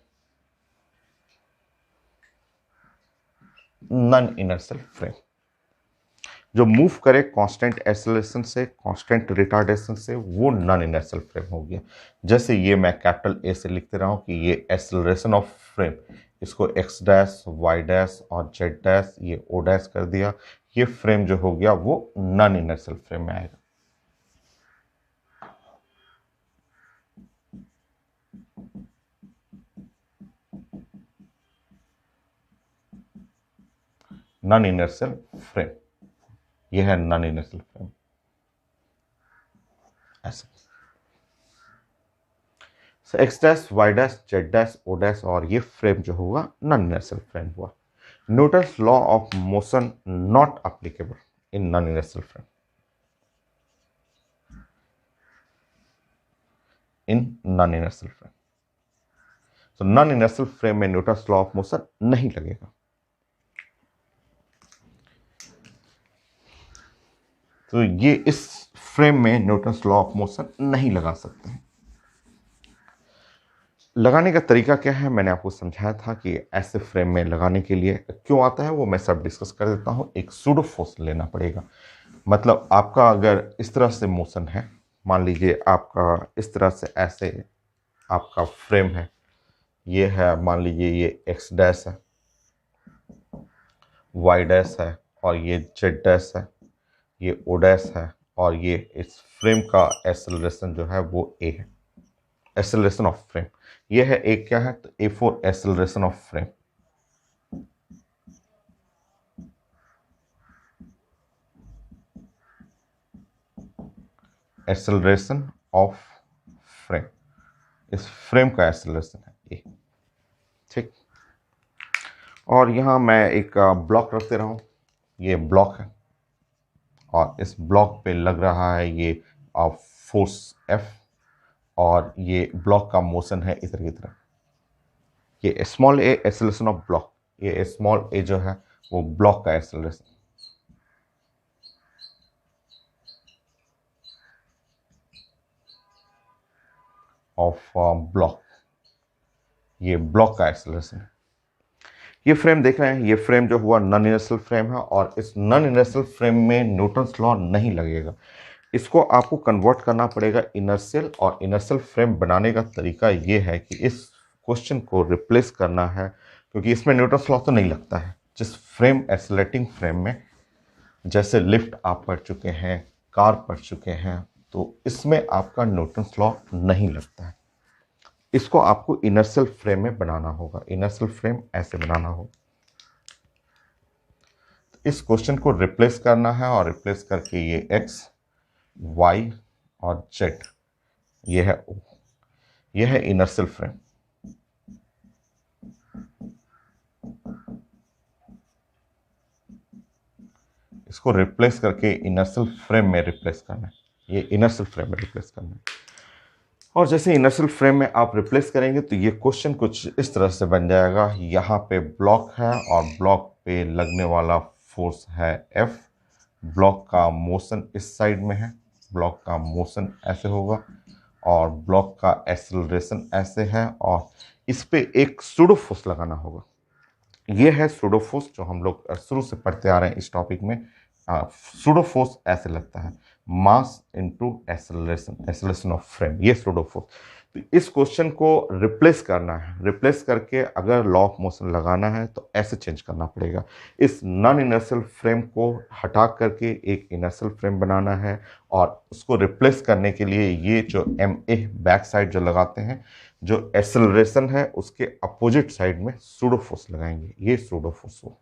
Non inertial frame जो मूव करे कांस्टेंट एक्सेलरेशन से, constant retardation से, वो नॉन इनर्शियल फ्रेम हो गया। जैसे ये मैं कैपिटल ए से लिखते रहा हूं कि ये एक्सेलरेशन ऑफ फ्रेम, इसको एक्स डैश, वाई डैश और जेड डैश, ये ओ डैश कर दिया। ये फ्रेम जो हो गया वो नॉन इनर्शियल फ्रेम में आएगा। नॉन इनर्शियल फ्रेम, यह है नॉन इनर्शियल फ्रेम। ऐसे x dash, y dash, z dash, o dash और ये फ्रेम जो होगा नॉन इनर्शियल फ्रेम हुआ। Newton's law of motion not applicable in non inertial frame. In non inertial frame, तो non inertial frame में Newton's law of motion नहीं लगेगा। तो ये इस फ्रेम में न्यूटन्स लॉ ऑफ मोशन नहीं लगा सकते हैं। लगाने का तरीका क्या है, मैंने आपको समझाया था कि ऐसे फ्रेम में लगाने के लिए क्यों आता है वो मैं सब डिस्कस कर देता हूं। एक सूडो फोर्स लेना पड़ेगा। मतलब आपका अगर इस तरह से मोशन है, मान लीजिए आपका इस तरह से ऐसे आपका फ्रेम है, ये है, मान लीजिए ये एक्स डैश है, वाई डैश है और ये जेड डैश है, ये ओ डैश है और ये इस फ्रेम का एक्सेलरेशन जो है वो ए है, एक्सेलरेशन ऑफ फ्रेम। ये है एक क्या है, तो A for acceleration of frame. Acceleration of frame, इस फ्रेम का एक्सेलरेशन है ए। ठीक, और यहां मैं एक ब्लॉक रखते रहा हूं, ये ब्लॉक है और इस ब्लॉक पे लग रहा है ये फोर्स एफ, और ये ब्लॉक का मोशन है इधर की तरफ। ये small A acceleration of block, ये स्मॉल ए जो है वो ब्लॉक का एक्सेलरेशन ऑफ ब्लॉक, ये ब्लॉक का एक्सेलरेशन है। ये फ्रेम देख रहे हैं, ये फ्रेम जो हुआ नॉन इनर्शियल फ्रेम है और इस नॉन इनर्शियल फ्रेम में न्यूटन्स लॉ नहीं लगेगा। इसको आपको कन्वर्ट करना पड़ेगा इनर्शियल, और इनर्शियल फ्रेम बनाने का तरीका ये है कि इस क्वेश्चन को रिप्लेस करना है, क्योंकि इसमें न्यूटन्स लॉ तो नहीं लगता है। जिस फ्रेम एक्सेलरेटिंग फ्रेम में, जैसे लिफ्ट आप पढ़ चुके हैं, कार पढ़ चुके हैं, तो इसमें आपका न्यूटन्स लॉ नहीं लगता है। इसको आपको इनर्शियल फ्रेम में बनाना होगा। इनर्शियल फ्रेम ऐसे बनाना होगा। इस क्वेश्चन को रिप्लेस करना है और रिप्लेस करके ये एक्स, वाई और जेड, ये है ओ, ये है इनर्शियल फ्रेम। इसको रिप्लेस करके इनर्शियल फ्रेम में रिप्लेस करना है, ये इनर्शियल फ्रेम में रिप्लेस करना है। और जैसे इनर्शियल फ्रेम में आप रिप्लेस करेंगे तो ये क्वेश्चन कुछ इस तरह से बन जाएगा। यहाँ पे ब्लॉक है और ब्लॉक पे लगने वाला फोर्स है एफ। ब्लॉक का मोशन इस साइड में है, ब्लॉक का मोशन ऐसे होगा और ब्लॉक का एक्सेलरेशन ऐसे है, और इस पे एक सूडो फोर्स लगाना होगा। ये है सूडो फोर्स जो हम लोग शुरू से पढ़ते आ रहे हैं इस टॉपिक में। सूडो फोर्स ऐसे लगता है, मास into acceleration, acceleration of frame, ये सूडो फोर्स। तो इस क्वेश्चन को रिप्लेस करना है, रिप्लेस करके अगर लॉ ऑफ मोशन लगाना है तो ऐसे चेंज करना पड़ेगा। इस नॉन इनर्शियल फ्रेम को हटा करके एक इनर्शियल फ्रेम बनाना है, और उसको रिप्लेस करने के लिए ये जो एम ए बैक साइड जो लगाते हैं, जो एक्सेलरेशन है उसके अपोजिट साइड में सूडो फोर्स लगाएंगे। ये सूडो फोर्स हो,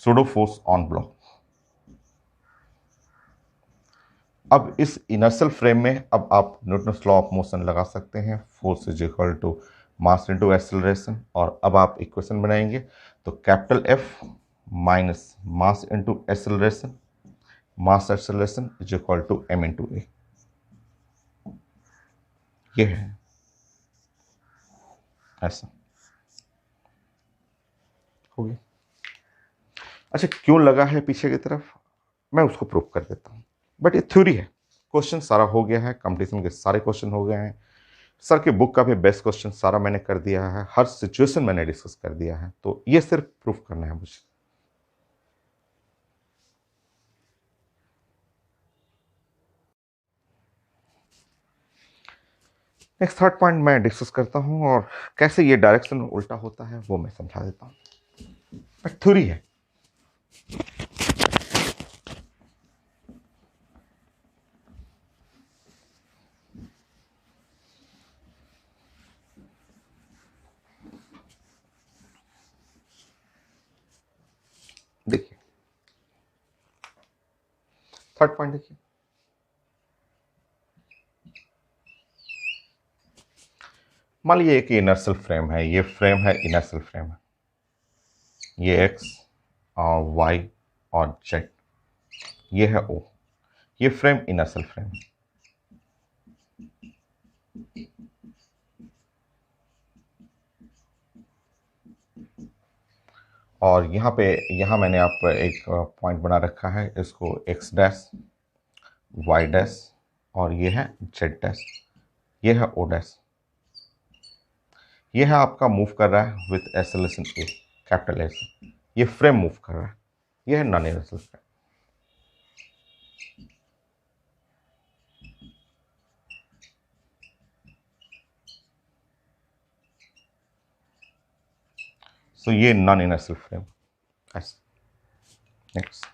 सूडो फोर्स ऑन ब्लॉक। अब इस इनर्शियल फ्रेम में अब आप न्यूटन्स लॉ ऑफ मोशन लगा सकते हैं, force is equal to mass into acceleration. और अब आप इक्वेशन बनाएंगे तो capital F minus mass into acceleration, mass acceleration is equal to M into a, ये है। ऐसा हो गया। अच्छा, क्यों लगा है पीछे की तरफ, मैं उसको प्रूव कर देता हूँ, बट ये थ्योरी है। क्वेश्चन सारा हो गया है, कंपटीशन के सारे क्वेश्चन हो गए हैं, सर के बुक का भी बेस्ट क्वेश्चन सारा मैंने कर दिया है, हर सिचुएशन मैंने डिस्कस कर दिया है, तो ये सिर्फ प्रूफ करना है मुझे। नेक्स्ट थर्ड पॉइंट मैं डिस्कस करता हूं, और कैसे ये डायरेक्शन उल्टा होता है वो मैं समझा देता हूं, बट थ्योरी है। देखिए थर्ड पॉइंट देखिए, मान लीजिए एक इनर्शियल फ्रेम है, ये फ्रेम है, इनर्शियल फ्रेम है, ये एक्स और वाई और जेड, ये है ओ, ये फ्रेम इनर्शियल फ्रेम है। और यहाँ मैंने आप एक पॉइंट बना रखा है, इसको एक्स डैश, वाई डैश, और ये है जेड डैश, ये है ओ डैश। ये है आपका मूव कर रहा है with acceleration A, capital S, ये फ्रेम मूव कर रहा है, ये है नॉन इनर्शियल फ्रेम। सो ये नॉन इनर्शियल फ्रेम। नेक्स्ट,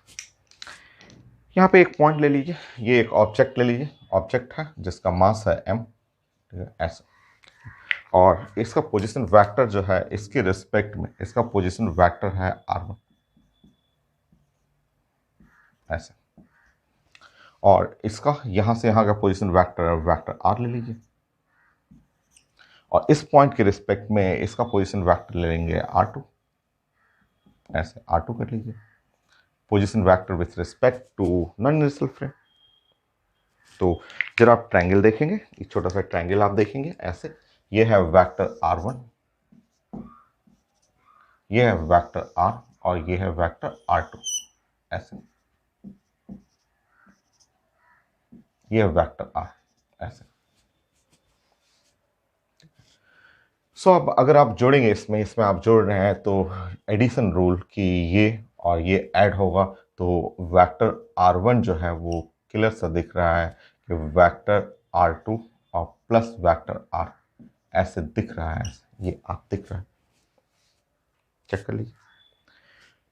यहाँ पे एक पॉइंट ले लीजिए, ये एक ऑब्जेक्ट ले लीजिए, ऑब्जेक्ट है जिसका मास है m, ठीक है, ऐसा, और इसका पोजीशन वेक्टर जो है इसके रिस्पेक्ट में, इसका पोजीशन वेक्टर है r1, ऐसे, और इसका यहाँ से यहाँ का पोजीशन वेक्टर है वेक्टर r ले लीजिए, और इस पॉइंट के रिस्पेक्ट में इसका पोजीशन वेक्टर ले लेंगे r2, ऐसे r2 कर लीजिए, position vector with respect to non inertial frame. तो जरा आप ट्रायंगल देखेंगे, एक छोटा सा ट्रायंगल आप देखेंगे ऐसे, ये है वेक्टर r1, ये है वेक्टर r, और ये है वेक्टर r2, ऐसे, ये है वेक्टर r, ऐसे। सो अब अगर आप जोड़ेंगे इसमें आप जोड़ रहे हैं तो एडिशन रूल की ये और ये ऐड होगा, तो वेक्टर r1 जो है वो क्लियर सा दिख रहा है कि वेक्टर r2 और प्लस वेक्टर r, ऐसे दिख रहा है, ऐसे ये आप दिख रहा है, चेक कर लीजिए।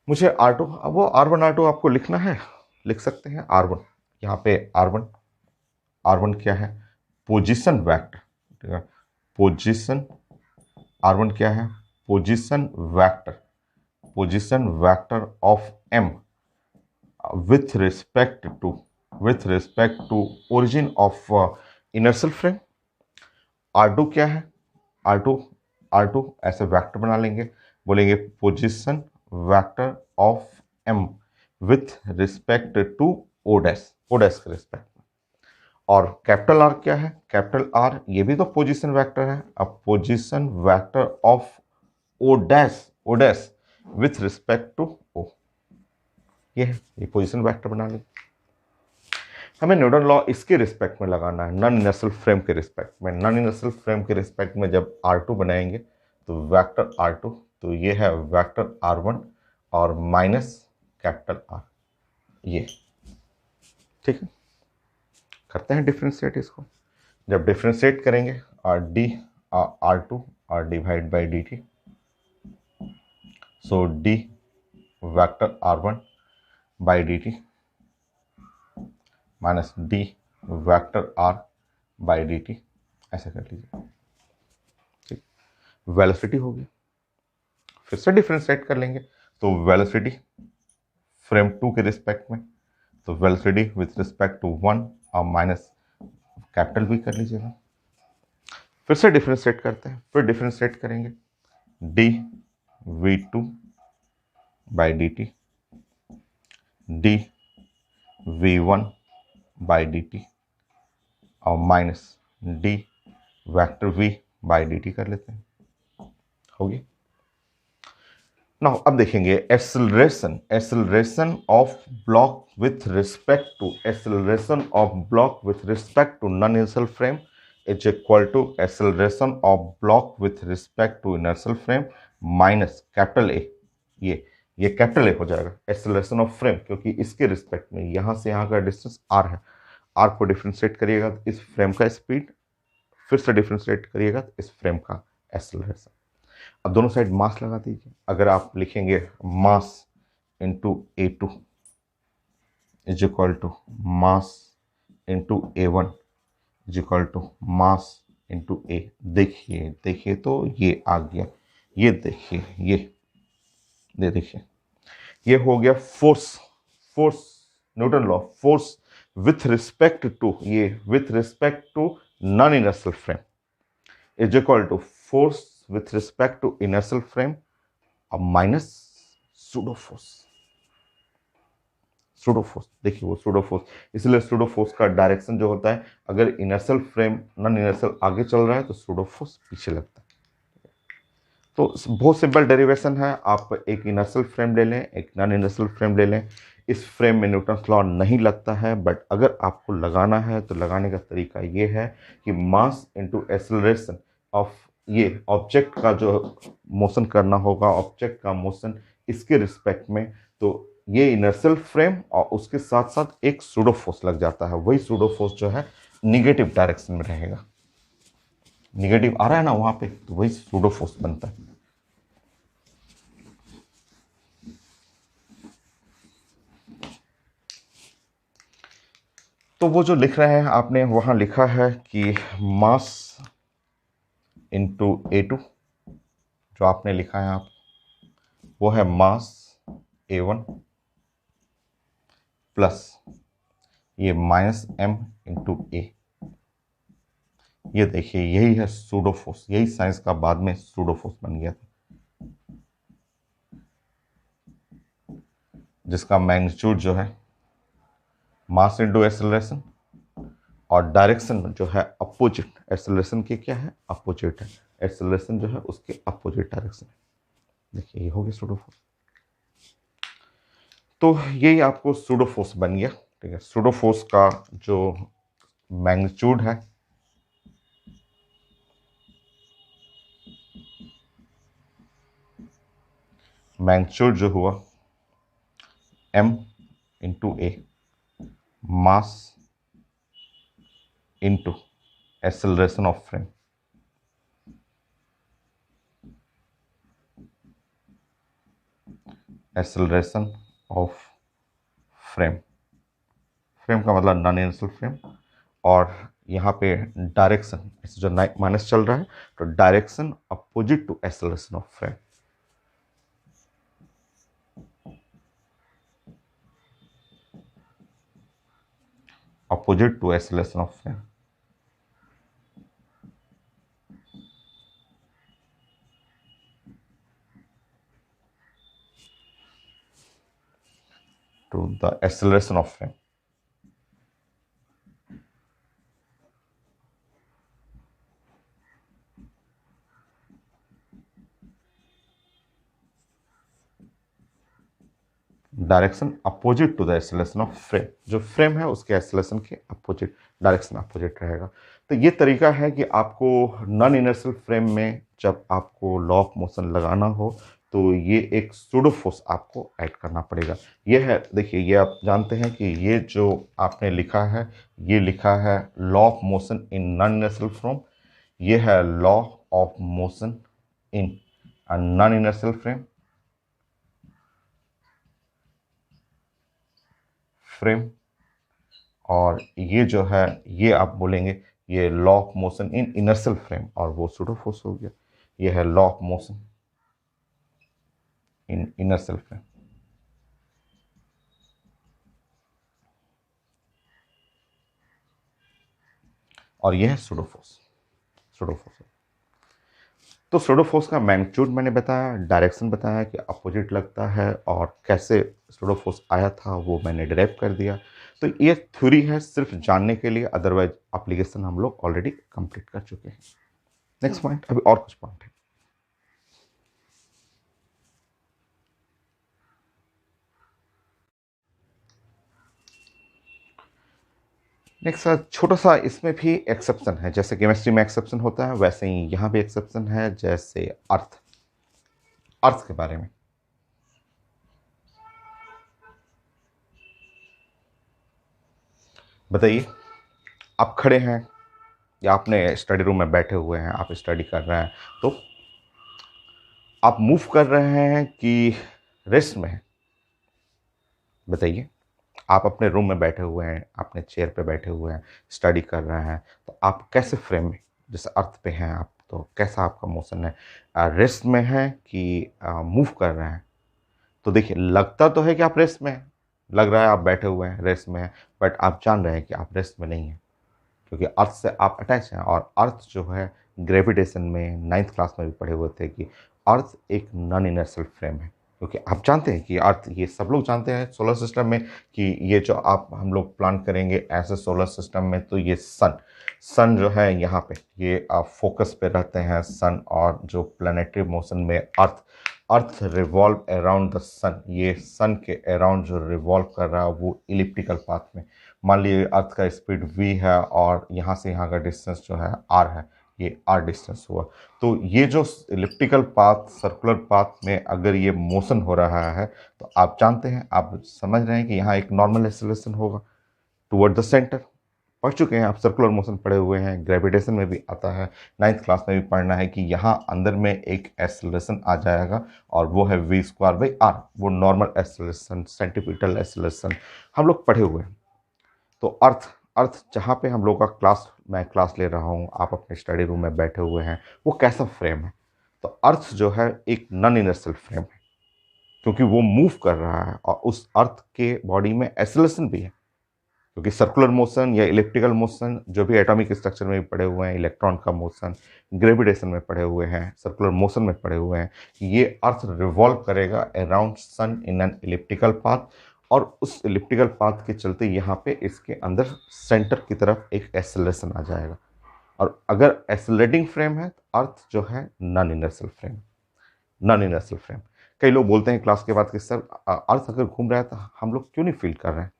मुझे r2, वो r1 r2 आपको लिखना है, लिख सकते हैं r1, यहाँ पे r1 क्या है, पोजीशन वेक्टर, ठीक है, पोजीशन r1 क्या है, position vector of m with respect to origin of inertial frame. r2 क्या है, r2 ऐसे वेक्टर बना लेंगे, बोलेंगे position vector of m with respect to o dash के रिस्पेक्ट में। और कैपिटल आर क्या है, कैपिटल आर ये भी तो पोजीशन वेक्टर है, अब position vector of o dash with respect to o, ये पोजीशन वेक्टर बना लें। हमें न्यूटन लॉ इसके रिस्पेक्ट में लगाना है, नॉन इनर्शियल फ्रेम के रिस्पेक्ट में। नॉन इनर्शियल फ्रेम के रिस्पेक्ट में जब r2 बनाएंगे तो वेक्टर r2, तो ये है वेक्टर r1 और माइनस कैपिटल R, ये, ठीक है। करते हैं डिफ्रेंशिएट इसको, जब डिफ्रेंशिएट करेंगे r2 और divide by dt, so d vector r1 by dt minus d vector r by dt, ऐसे कर लीजिए, ठीक। वेलोसिटी होगी, फिर से डिफ्रेंशिएट कर लेंगे, तो वेलोसिटी फ्रेम 2 के रिस्पेक्ट में, तो वेलोसिटी विथ रिस्पेक्ट टू 1 और माइनस कैपिटल भी कर लीजिएगा। फिर से डिफ्रेंशिएट करते हैं, फिर डिफ्रेंशिएट करेंगे d v2 by dt, d v1 by dt और minus d vector v by dt कर लेते हैं, होगी। नाउ अब देखेंगे acceleration of block with respect to non inertial frame is equal to acceleration of block with respect to inertial frame minus capital A. ये capital ए हो जाएगा acceleration of frame, क्योंकि इसके रिस्पेक्ट में यहां से यहां का डिस्टेंस आर है। आर को डिफ्रेंशिएट करिएगा तो इस फ्रेम का स्पीड, फिर से डिफ्रेंशिएट करिएगा तो इस फ्रेम का एक्सेलरेशन। अब दोनों साइड मास लगा दीजिए। अगर आप लिखेंगे mass into A2 is equal to mass into A1 is equal to mass into a, देखिए तो ये आ गया। ये देखिए, ये देखिए, ये हो गया force Newton law, force with respect to non inertial frame is equal to force with respect to inertial frame अब माइनस सूडो फोर्स। देखिए वो सूडो फोर्स, इसलिए सूडो फोर्स का डायरेक्शन जो होता है, अगर इनर्शियल फ्रेम नॉन इनर्शियल आगे चल रहा है तो सूडो फोर्स पीछे लगता है। तो बहुत सिंपल डेरिवेशन है। आप एक इनर्शियल फ्रेम ले लें, एक नॉन इनर्शियल फ्रेम ले लें। इस फ्रेम में न्यूटन लॉ नहीं लगता है, बट अगर आपको लगाना है तो लगाने का तरीका ये है कि मास इंटू एक्सेलरेशन ऑफ ये ऑब्जेक्ट का जो मोशन करना होगा, ऑब्जेक्ट का मोशन इसके रिस्पेक्ट में, तो ये इनर्शियल फ्रेम और उसके साथ साथ एक सूडो फोर्स लग जाता है। वही सूडो फोर्स जो है निगेटिव डायरेक्शन में रहेगा। निगेटिव आ रहा है ना वहां पे, तो वही सूडो फोर्स बनता है। तो वो जो लिख रहे हैं आपने वहां लिखा है कि मास इंटू A2, जो आपने लिखा है आप, वो है मास A1 प्लस ये माइनस m इंटू ए। ये देखिए यही है सूडो फोर्स, यही साइंस का बाद में सूडो फोर्स बन गया था, जिसका मैग्नीट्यूड जो है मास इंटू एक्सेलरेशन और डायरेक्शन जो है अपोजिट। एक्सेलरेशन की क्या है? अपोजिट है। एक्सेलरेशन जो है उसके अपोजिट डायरेक्शन है। देखिए ये हो गया सूडो फोर्स। तो यही आपको सूडो फोर्स बन गया। ठीक है, सूडो फोर्स का जो मैग्नीट्यूड है जो हुआ m into A mass into acceleration of frame. Acceleration of frame का मतलब नॉन इनर्शियल फ्रेम, और यहाँ पे डायरेक्शन जो माइनस चल रहा है, तो direction opposite to acceleration of frame. Opposite to acceleration of frame. to the acceleration of frame. Direction opposite to the acceleration of frame, जो फ्रेम है उसके एक्सेलरेशन के अपोजिट, डायरेक्शन अपोजिट रहेगा। तो ये तरीका है कि आपको नॉन इनर्शियल फ्रेम में जब आपको लॉ ऑफ मोशन लगाना हो तो ये एक सूडो फोर्स आपको ऐड करना पड़ेगा। ये है, देखिए ये आप जानते हैं कि ये जो आपने लिखा है, ये लिखा है law of motion in non inertial frame, ये है law of motion in non inertial frame, और ये जो है ये आप बोलेंगे ये law of motion in inertial frame, और वो सूडो फोर्स हो गया। ये है law of motion in inertial frame, और ये है सूडो फोर्स। तो सूडो फोर्स का मैग्नीट्यूड मैंने बताया, डायरेक्शन बताया कि अपोजिट लगता है, और कैसे सूडो फोर्स आया था वो मैंने डिराइव कर दिया। तो ये थ्योरी है सिर्फ जानने के लिए, अदरवाइज एप्लीकेशन हम लोग ऑलरेडी कंप्लीट कर चुके हैं। नेक्स्ट पॉइंट, अभी और कुछ पॉइंट है। नेक्स्ट छोटा सा इसमें भी एक्सेप्शन है, जैसे केमिस्ट्री में एक्सेप्शन होता है वैसे ही यहाँ भी एक्सेप्शन है। जैसे अर्थ, अर्थ के बारे में बताइए। आप खड़े हैं या आपने स्टडी रूम में बैठे हुए हैं, आप स्टडी कर रहे हैं, तो आप मूव कर रहे हैं कि रेस्ट में हैं? बताइए। आप अपने रूम में बैठे हुए हैं, अपने चेयर पे बैठे हुए हैं, स्टडी कर रहे हैं, तो आप कैसे फ्रेम में, जैसे अर्थ पे हैं आप, तो कैसा आपका मोशन है? रेस्ट में है कि मूव कर रहे हैं? तो देखिए, लगता तो है कि आप रेस्ट में हैं, लग रहा है आप बैठे हुए हैं रेस्ट में हैं, बट आप जान रहे हैं कि आप रेस्ट में नहीं हैं, क्योंकि अर्थ से आप अटैच हैं। और अर्थ जो है, ग्रेविटेशन में नाइन्थ क्लास में भी पढ़े हुए थे कि अर्थ एक नॉन इनर्शियल फ्रेम है। क्योंकि आप जानते हैं कि अर्थ, ये सब लोग जानते हैं सोलर सिस्टम में कि ये जो आप हम लोग प्लान करेंगे ऐसे सोलर सिस्टम में, तो ये सन जो है यहाँ पे, ये आप फोकस पे रहते हैं सन, और जो प्लानिटरी मोशन में अर्थ रिवॉल्व अराउंड द सन, ये सन के अराउंड जो रिवॉल्व कर रहा है वो इलिप्टिकल पाथ में। मान लीजिए अर्थ का स्पीड v है और यहाँ से यहाँ का डिस्टेंस जो है r है, ये r डिस्टेंस हुआ। तो ये जो इलिप्टिकल पाथ, सर्कुलर पाथ में अगर ये मोशन हो रहा है, तो आप जानते हैं, आप समझ रहे हैं कि यहाँ एक नॉर्मल एक्सेलरेशन होगा टुवर्ड द सेंटर। पढ़ चुके हैं आप, सर्कुलर मोशन पढ़े हुए हैं, ग्रेविटेशन में भी आता है, नाइन्थ क्लास में भी पढ़ना है कि यहाँ अंदर में एक एक्सेलरेशन आ जाएगा और वो है v²/r, वो नॉर्मल एक्सेलरेशन, सेंटीपिटल एक्सेलरेशन हम लोग पढ़े हुए हैं। तो अर्थ, अर्थ जहाँ पे हम लोग का क्लास, मैं क्लास ले रहा हूँ, आप अपने स्टडी रूम में बैठे हुए हैं, वो कैसा फ्रेम है? तो अर्थ जो है एक नॉन इनर्शियल फ्रेम है, क्योंकि वो मूव कर रहा है और उस अर्थ के बॉडी में एक्सेलरेशन भी है। क्योंकि सर्कुलर मोशन या इलेक्ट्रिकल मोशन जो भी एटॉमिक स्ट्रक्चर में भी पढ़े हुए हैं, इलेक्ट्रॉन का मोशन, ग्रेविटेशन में पढ़े हुए हैं, सर्कुलर मोशन में पढ़े हुए हैं, ये अर्थ रिवॉल्व करेगा around sun in an elliptical path, और उस इलिप्टिकल पाथ के चलते यहाँ पे इसके अंदर सेंटर की तरफ एक एक्सेलरेशन आ जाएगा। और अगर एक्सेलरेटिंग फ्रेम है तो अर्थ जो है non inertial frame, non inertial frame. कई लोग बोलते हैं क्लास के बाद कि सर अर्थ अगर घूम रहा है तो हम लोग क्यों नहीं फील कर रहे हैं?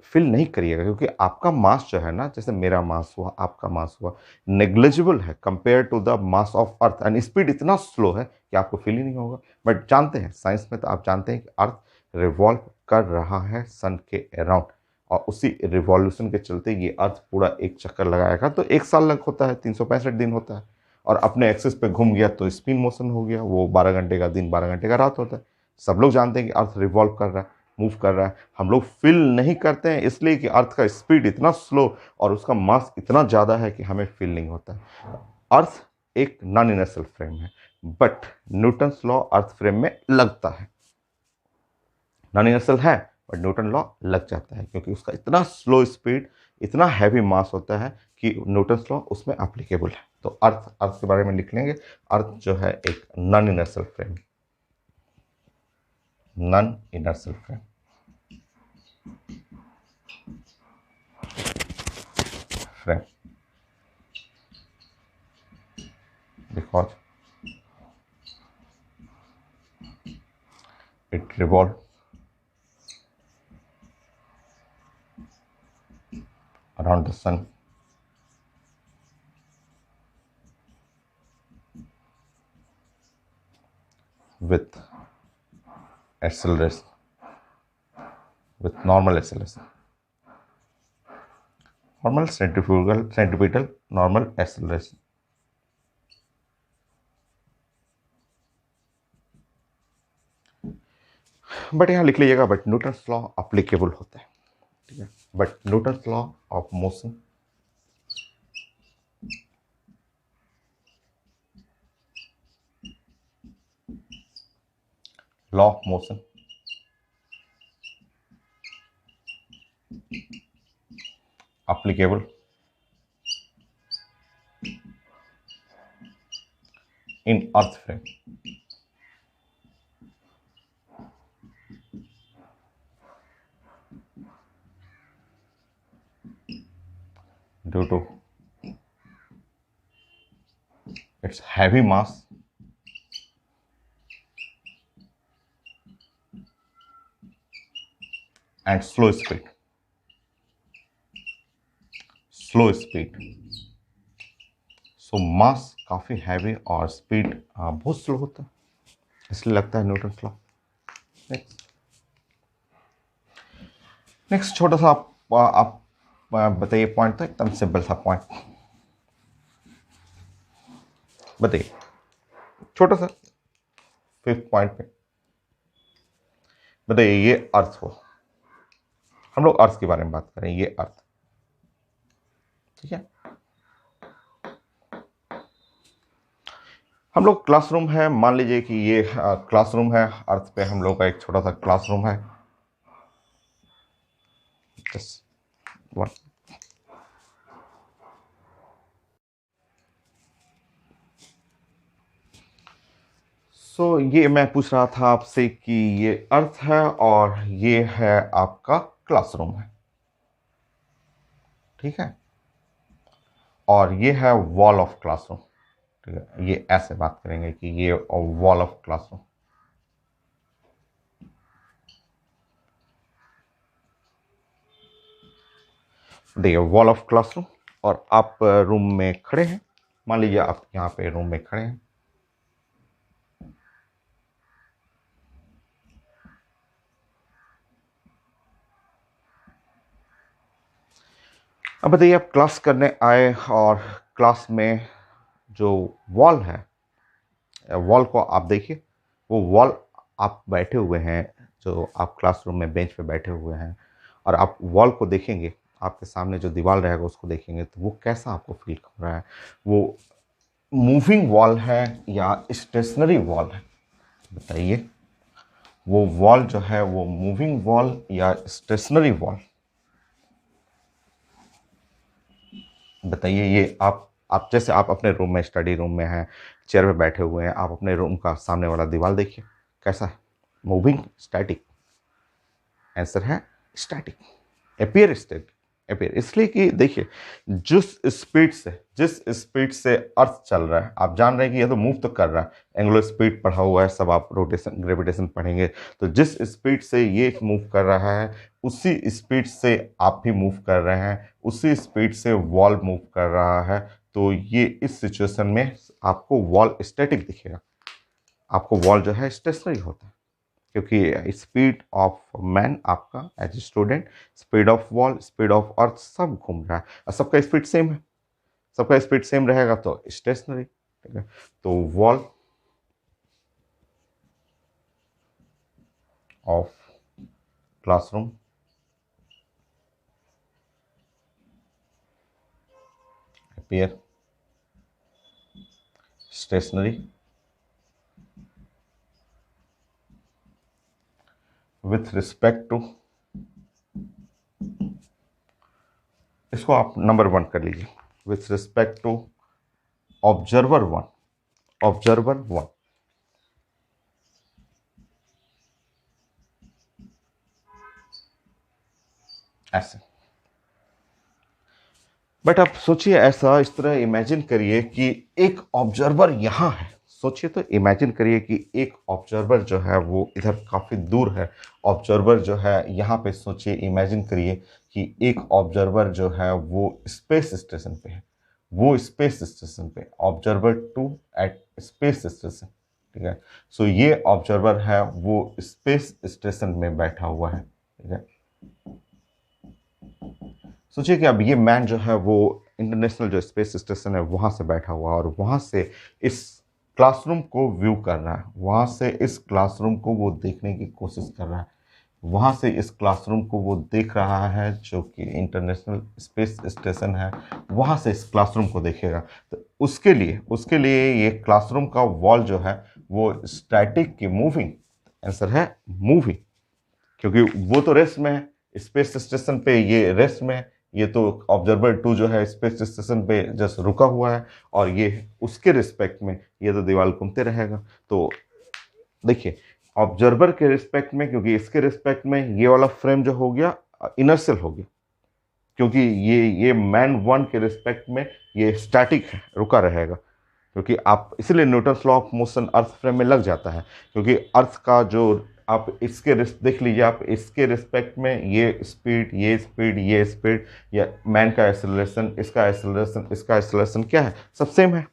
फील नहीं करिएगा, क्योंकि आपका मास जो है ना, जैसे मेरा मास हुआ, आपका मास हुआ, नेग्लिजिबल है compare to the mass of earth, and speed इतना स्लो है कि आपको फील ही नहीं होगा। बट जानते हैं, साइंस में तो आप जानते हैं कि अर्थ रिवॉल्व कर रहा है सन के अराउंड, और उसी रिवॉल्यूशन के चलते ये अर्थ पूरा एक चक्कर लगाएगा, तो एक साल लग होता है, 365 दिन होता है, और अपने एक्सिस पे घूम गया तो स्पिन मोशन हो गया, वो 12 घंटे का दिन, 12 घंटे का रात होता है। सब लोग जानते हैं कि अर्थ रिवॉल्व कर रहा है, मूव कर रहा है। हम लोग फील नहीं करते हैं इसलिए कि अर्थ का स्पीड इतना स्लो और उसका मास इतना ज़्यादा है कि हमें फील नहीं होता है। अर्थ एक नॉन इनर्शियल फ्रेम है, but Newton's law earth frame में लगता है। नॉन इनर्शियल है बट न्यूटन लॉ लग जाता है, क्योंकि उसका इतना स्लो स्पीड, इतना हैवी मास होता है कि न्यूटन्स लॉ उसमें एप्लीकेबल है। तो अर्थ, अर्थ के बारे में लिख लेंगे, अर्थ जो है एक non inertial frame, non inertial frame, frame, because it revolved around the sun with acceleration, with normal acceleration, normal centripetal normal acceleration। But यहाँ लिख लीजिएगा, बट न्यूटन्स लॉ अप्लीकेबल होता है, ठीक है। But Newton's law of motion, law of motion applicable in earth frame, due to its heavy mass and slow speed, slow speed, so mass काफ़ी heavy और speed बहुत स्लो होता है, इसलिए लगता है न्यूटन लॉ। नेक्स्ट नेक्स्ट छोटा सा आप बताइए पॉइंट, तो एकदम सिंपल सा पॉइंट बताइए, छोटा सा 5th पॉइंट पे बताइए। ये अर्थ हो, हम लोग अर्थ के बारे में बात करें, ये अर्थ, ठीक है। हम लोग क्लासरूम है, मान लीजिए कि ये क्लासरूम है, अर्थ पे हम लोग का एक छोटा सा क्लासरूम है, वन। सो ये मैं पूछ रहा था आपसे कि ये अर्थ है और ये है आपका क्लासरूम है, ठीक है, और ये है वॉल ऑफ क्लासरूम, ठीक है। ये ऐसे बात करेंगे कि ये वॉल ऑफ क्लासरूम, देखिए वॉल ऑफ क्लासरूम, और आप रूम में खड़े हैं, मान लीजिए आप यहाँ पे रूम में खड़े हैं, अब बताइए आप क्लास करने आए और क्लास में जो वॉल है, वॉल को आप देखिए, वो वॉल आप बैठे हुए हैं, जो आप क्लासरूम में बेंच पे बैठे हुए हैं, और आप वॉल को देखेंगे, आपके सामने जो दीवार रहेगा उसको देखेंगे, तो वो कैसा आपको फील कर रहा है, वो मूविंग वॉल है या स्टेशनरी वॉल है, बताइए। वो वॉल जो है वो मूविंग वॉल या स्टेशनरी वॉल, बताइए। ये आप जैसे आप अपने रूम में, स्टडी रूम में हैं, चेयर पे बैठे हुए हैं, आप अपने रूम का सामने वाला दीवार देखिए कैसा है, मूविंग, स्टैटिक, आंसर है स्टैटिक, अपीयर स्टैटिक, अपीयर, इसलिए कि देखिए जिस स्पीड से अर्थ चल रहा है, आप जान रहे हैं कि ये तो मूव तो कर रहा है, एंगुलर स्पीड पढ़ा हुआ है सब, आप रोटेशन ग्रेविटेशन पढ़ेंगे, तो जिस स्पीड से ये मूव कर रहा है उसी स्पीड से आप भी मूव कर रहे हैं, उसी स्पीड से वॉल मूव कर रहा है, तो ये इस सिचुएशन में आपको वॉल स्टैटिक दिखेगा, आपको वॉल जो है स्टेशनरी होता है, क्योंकि स्पीड ऑफ मैन आपका as a student, speed of wall, speed of earth सब घूम रहा है, और सबका स्पीड सेम है, सबका स्पीड सेम रहेगा तो स्टेशनरी, ठीक है। तो wall of classroom appear stationary with respect to, इसको आप नंबर 1 कर लीजिए, with respect to observer 1, observer 1, ऐसे। बट आप सोचिए, ऐसा इस तरह इमेजिन करिए कि एक ऑब्जर्वर यहाँ है, सोचिए तो इमेजिन करिए कि एक ऑब्जर्वर जो है वो इधर काफ़ी दूर है, ऑब्जर्वर जो है यहाँ पे, सोचिए इमेजिन करिए कि एक ऑब्जर्वर जो है वो स्पेस स्टेशन पे है, वो स्पेस स्टेशन पे, ऑब्जर्वर 2 एट स्पेस स्टेशन, ठीक है। सो ये ऑब्जर्वर है वो स्पेस स्टेशन में बैठा हुआ है, ठीक है। सोचिए कि अब ये मैन जो है वो इंटरनेशनल जो स्पेस स्टेशन है वहाँ से बैठा हुआ है, और वहाँ से इस क्लासरूम को व्यू कर रहा है, वहाँ से इस क्लासरूम को वो देखने की कोशिश कर रहा है, वहाँ से इस क्लासरूम को वो देख रहा है जो कि इंटरनेशनल स्पेस स्टेशन है, वहाँ से इस क्लासरूम को देखेगा, तो उसके लिए ये क्लासरूम का वॉल जो है वो स्टैटिक की मूविंग, आंसर है मूविंग, क्योंकि वो तो रेस्ट में है, स्पेस स्टेशन पे ये रेस्ट में है, ये तो ऑब्जर्वर 2 जो है स्पेस स्टेशन पे जस्ट रुका हुआ है, और ये उसके रिस्पेक्ट में ये तो दीवार घूमते रहेगा, तो देखिए ऑब्जर्वर के रिस्पेक्ट में, क्योंकि इसके रिस्पेक्ट में ये वाला फ्रेम जो हो गया इनर्शियल हो गया, क्योंकि ये मैन 1 के रिस्पेक्ट में ये स्टैटिक है, रुका रहेगा, क्योंकि आप इसलिए Newton law of motion earth frame में लग जाता है, क्योंकि अर्थ का जो आप इसके देख लीजिए, आप इसके रिस्पेक्ट में ये स्पीड, ये स्पीड, ये स्पीड, या मैन का एक्सेलरेशन, इसका एक्सेलरेशन, इसका एक्सेलरेशन क्या है, सब सेम है।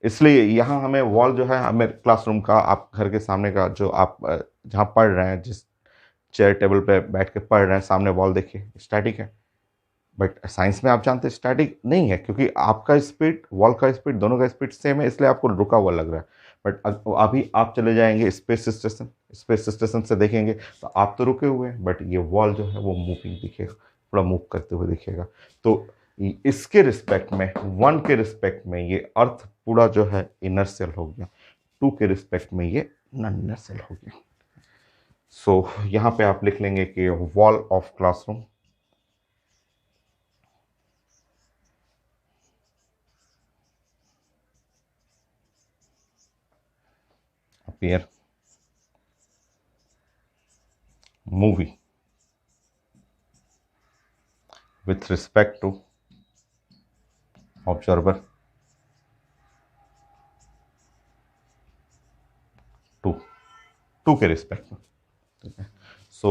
इसलिए यहाँ हमें वॉल जो है, हमें क्लासरूम का, आप घर के सामने का जो आप जहाँ पढ़ रहे हैं, जिस चेयर टेबल पे बैठ के पढ़ रहे हैं, सामने वॉल देखिए, स्टैटिक है। बट साइंस में आप जानते हैं स्टैटिक नहीं है, क्योंकि आपका स्पीड, वॉल का स्पीड, दोनों का स्पीड सेम है, इसलिए आपको रुका हुआ लग रहा है। बट अभी आप चले जाएंगे स्पेस स्टेशन, स्पेस स्टेशन से देखेंगे तो आप तो रुके हुए हैं, बट ये वॉल जो है वो मूविंग दिखेगा, थोड़ा मूव करते हुए दिखेगा। तो इसके रिस्पेक्ट में, वन के रिस्पेक्ट में ये अर्थ पूरा जो है इनर्शियल हो गया, टू के रिस्पेक्ट में ये नॉन इनर्शियल हो गया। सो यहाँ पे आप लिख लेंगे कि wall of classroom appear movie with respect to observer two के रिस्पेक्ट में, ठीक है। सो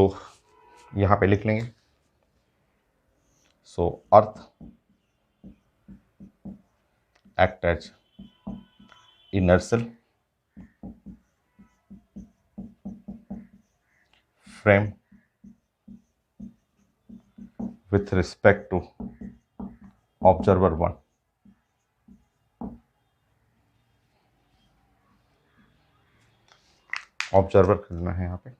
यहाँ पे लिख लेंगे, so earth act as inertial frame with respect to observer 1। Observer करना है यहाँ पे,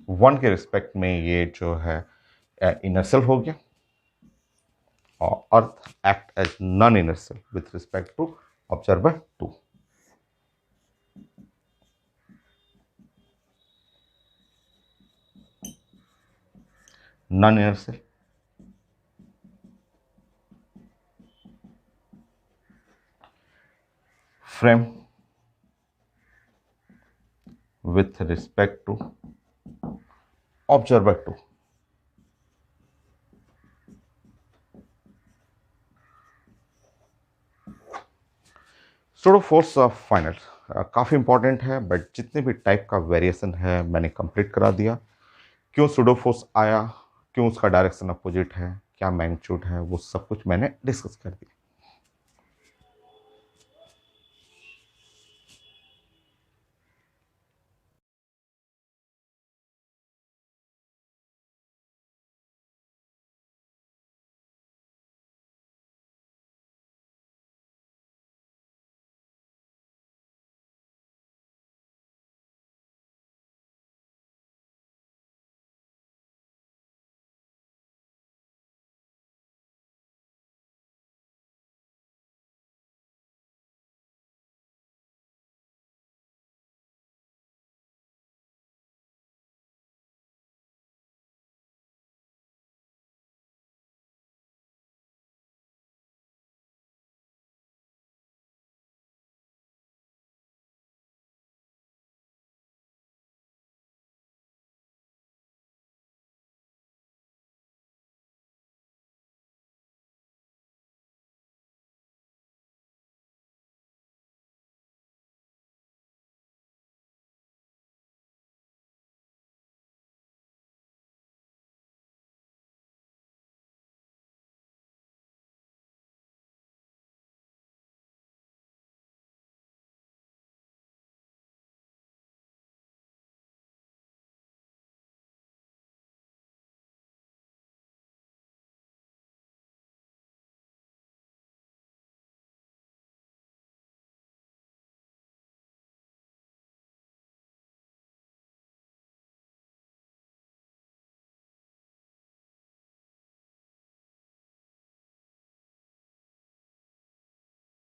वन के रिस्पेक्ट में ये जो है इनर्शियल हो गया, और earth act as non inertial with respect to observer 2। Non inertial frame with respect to observer 2। Pseudo force final काफ़ी इंपॉर्टेंट है, बट जितने भी टाइप का वेरिएशन है मैंने कंप्लीट करा दिया। क्यों स्टूडो फोर्स आया, क्यों उसका डायरेक्शन अपोजिट है, क्या मैग्नीट्यूड है, वो सब कुछ मैंने डिस्कस कर दिया।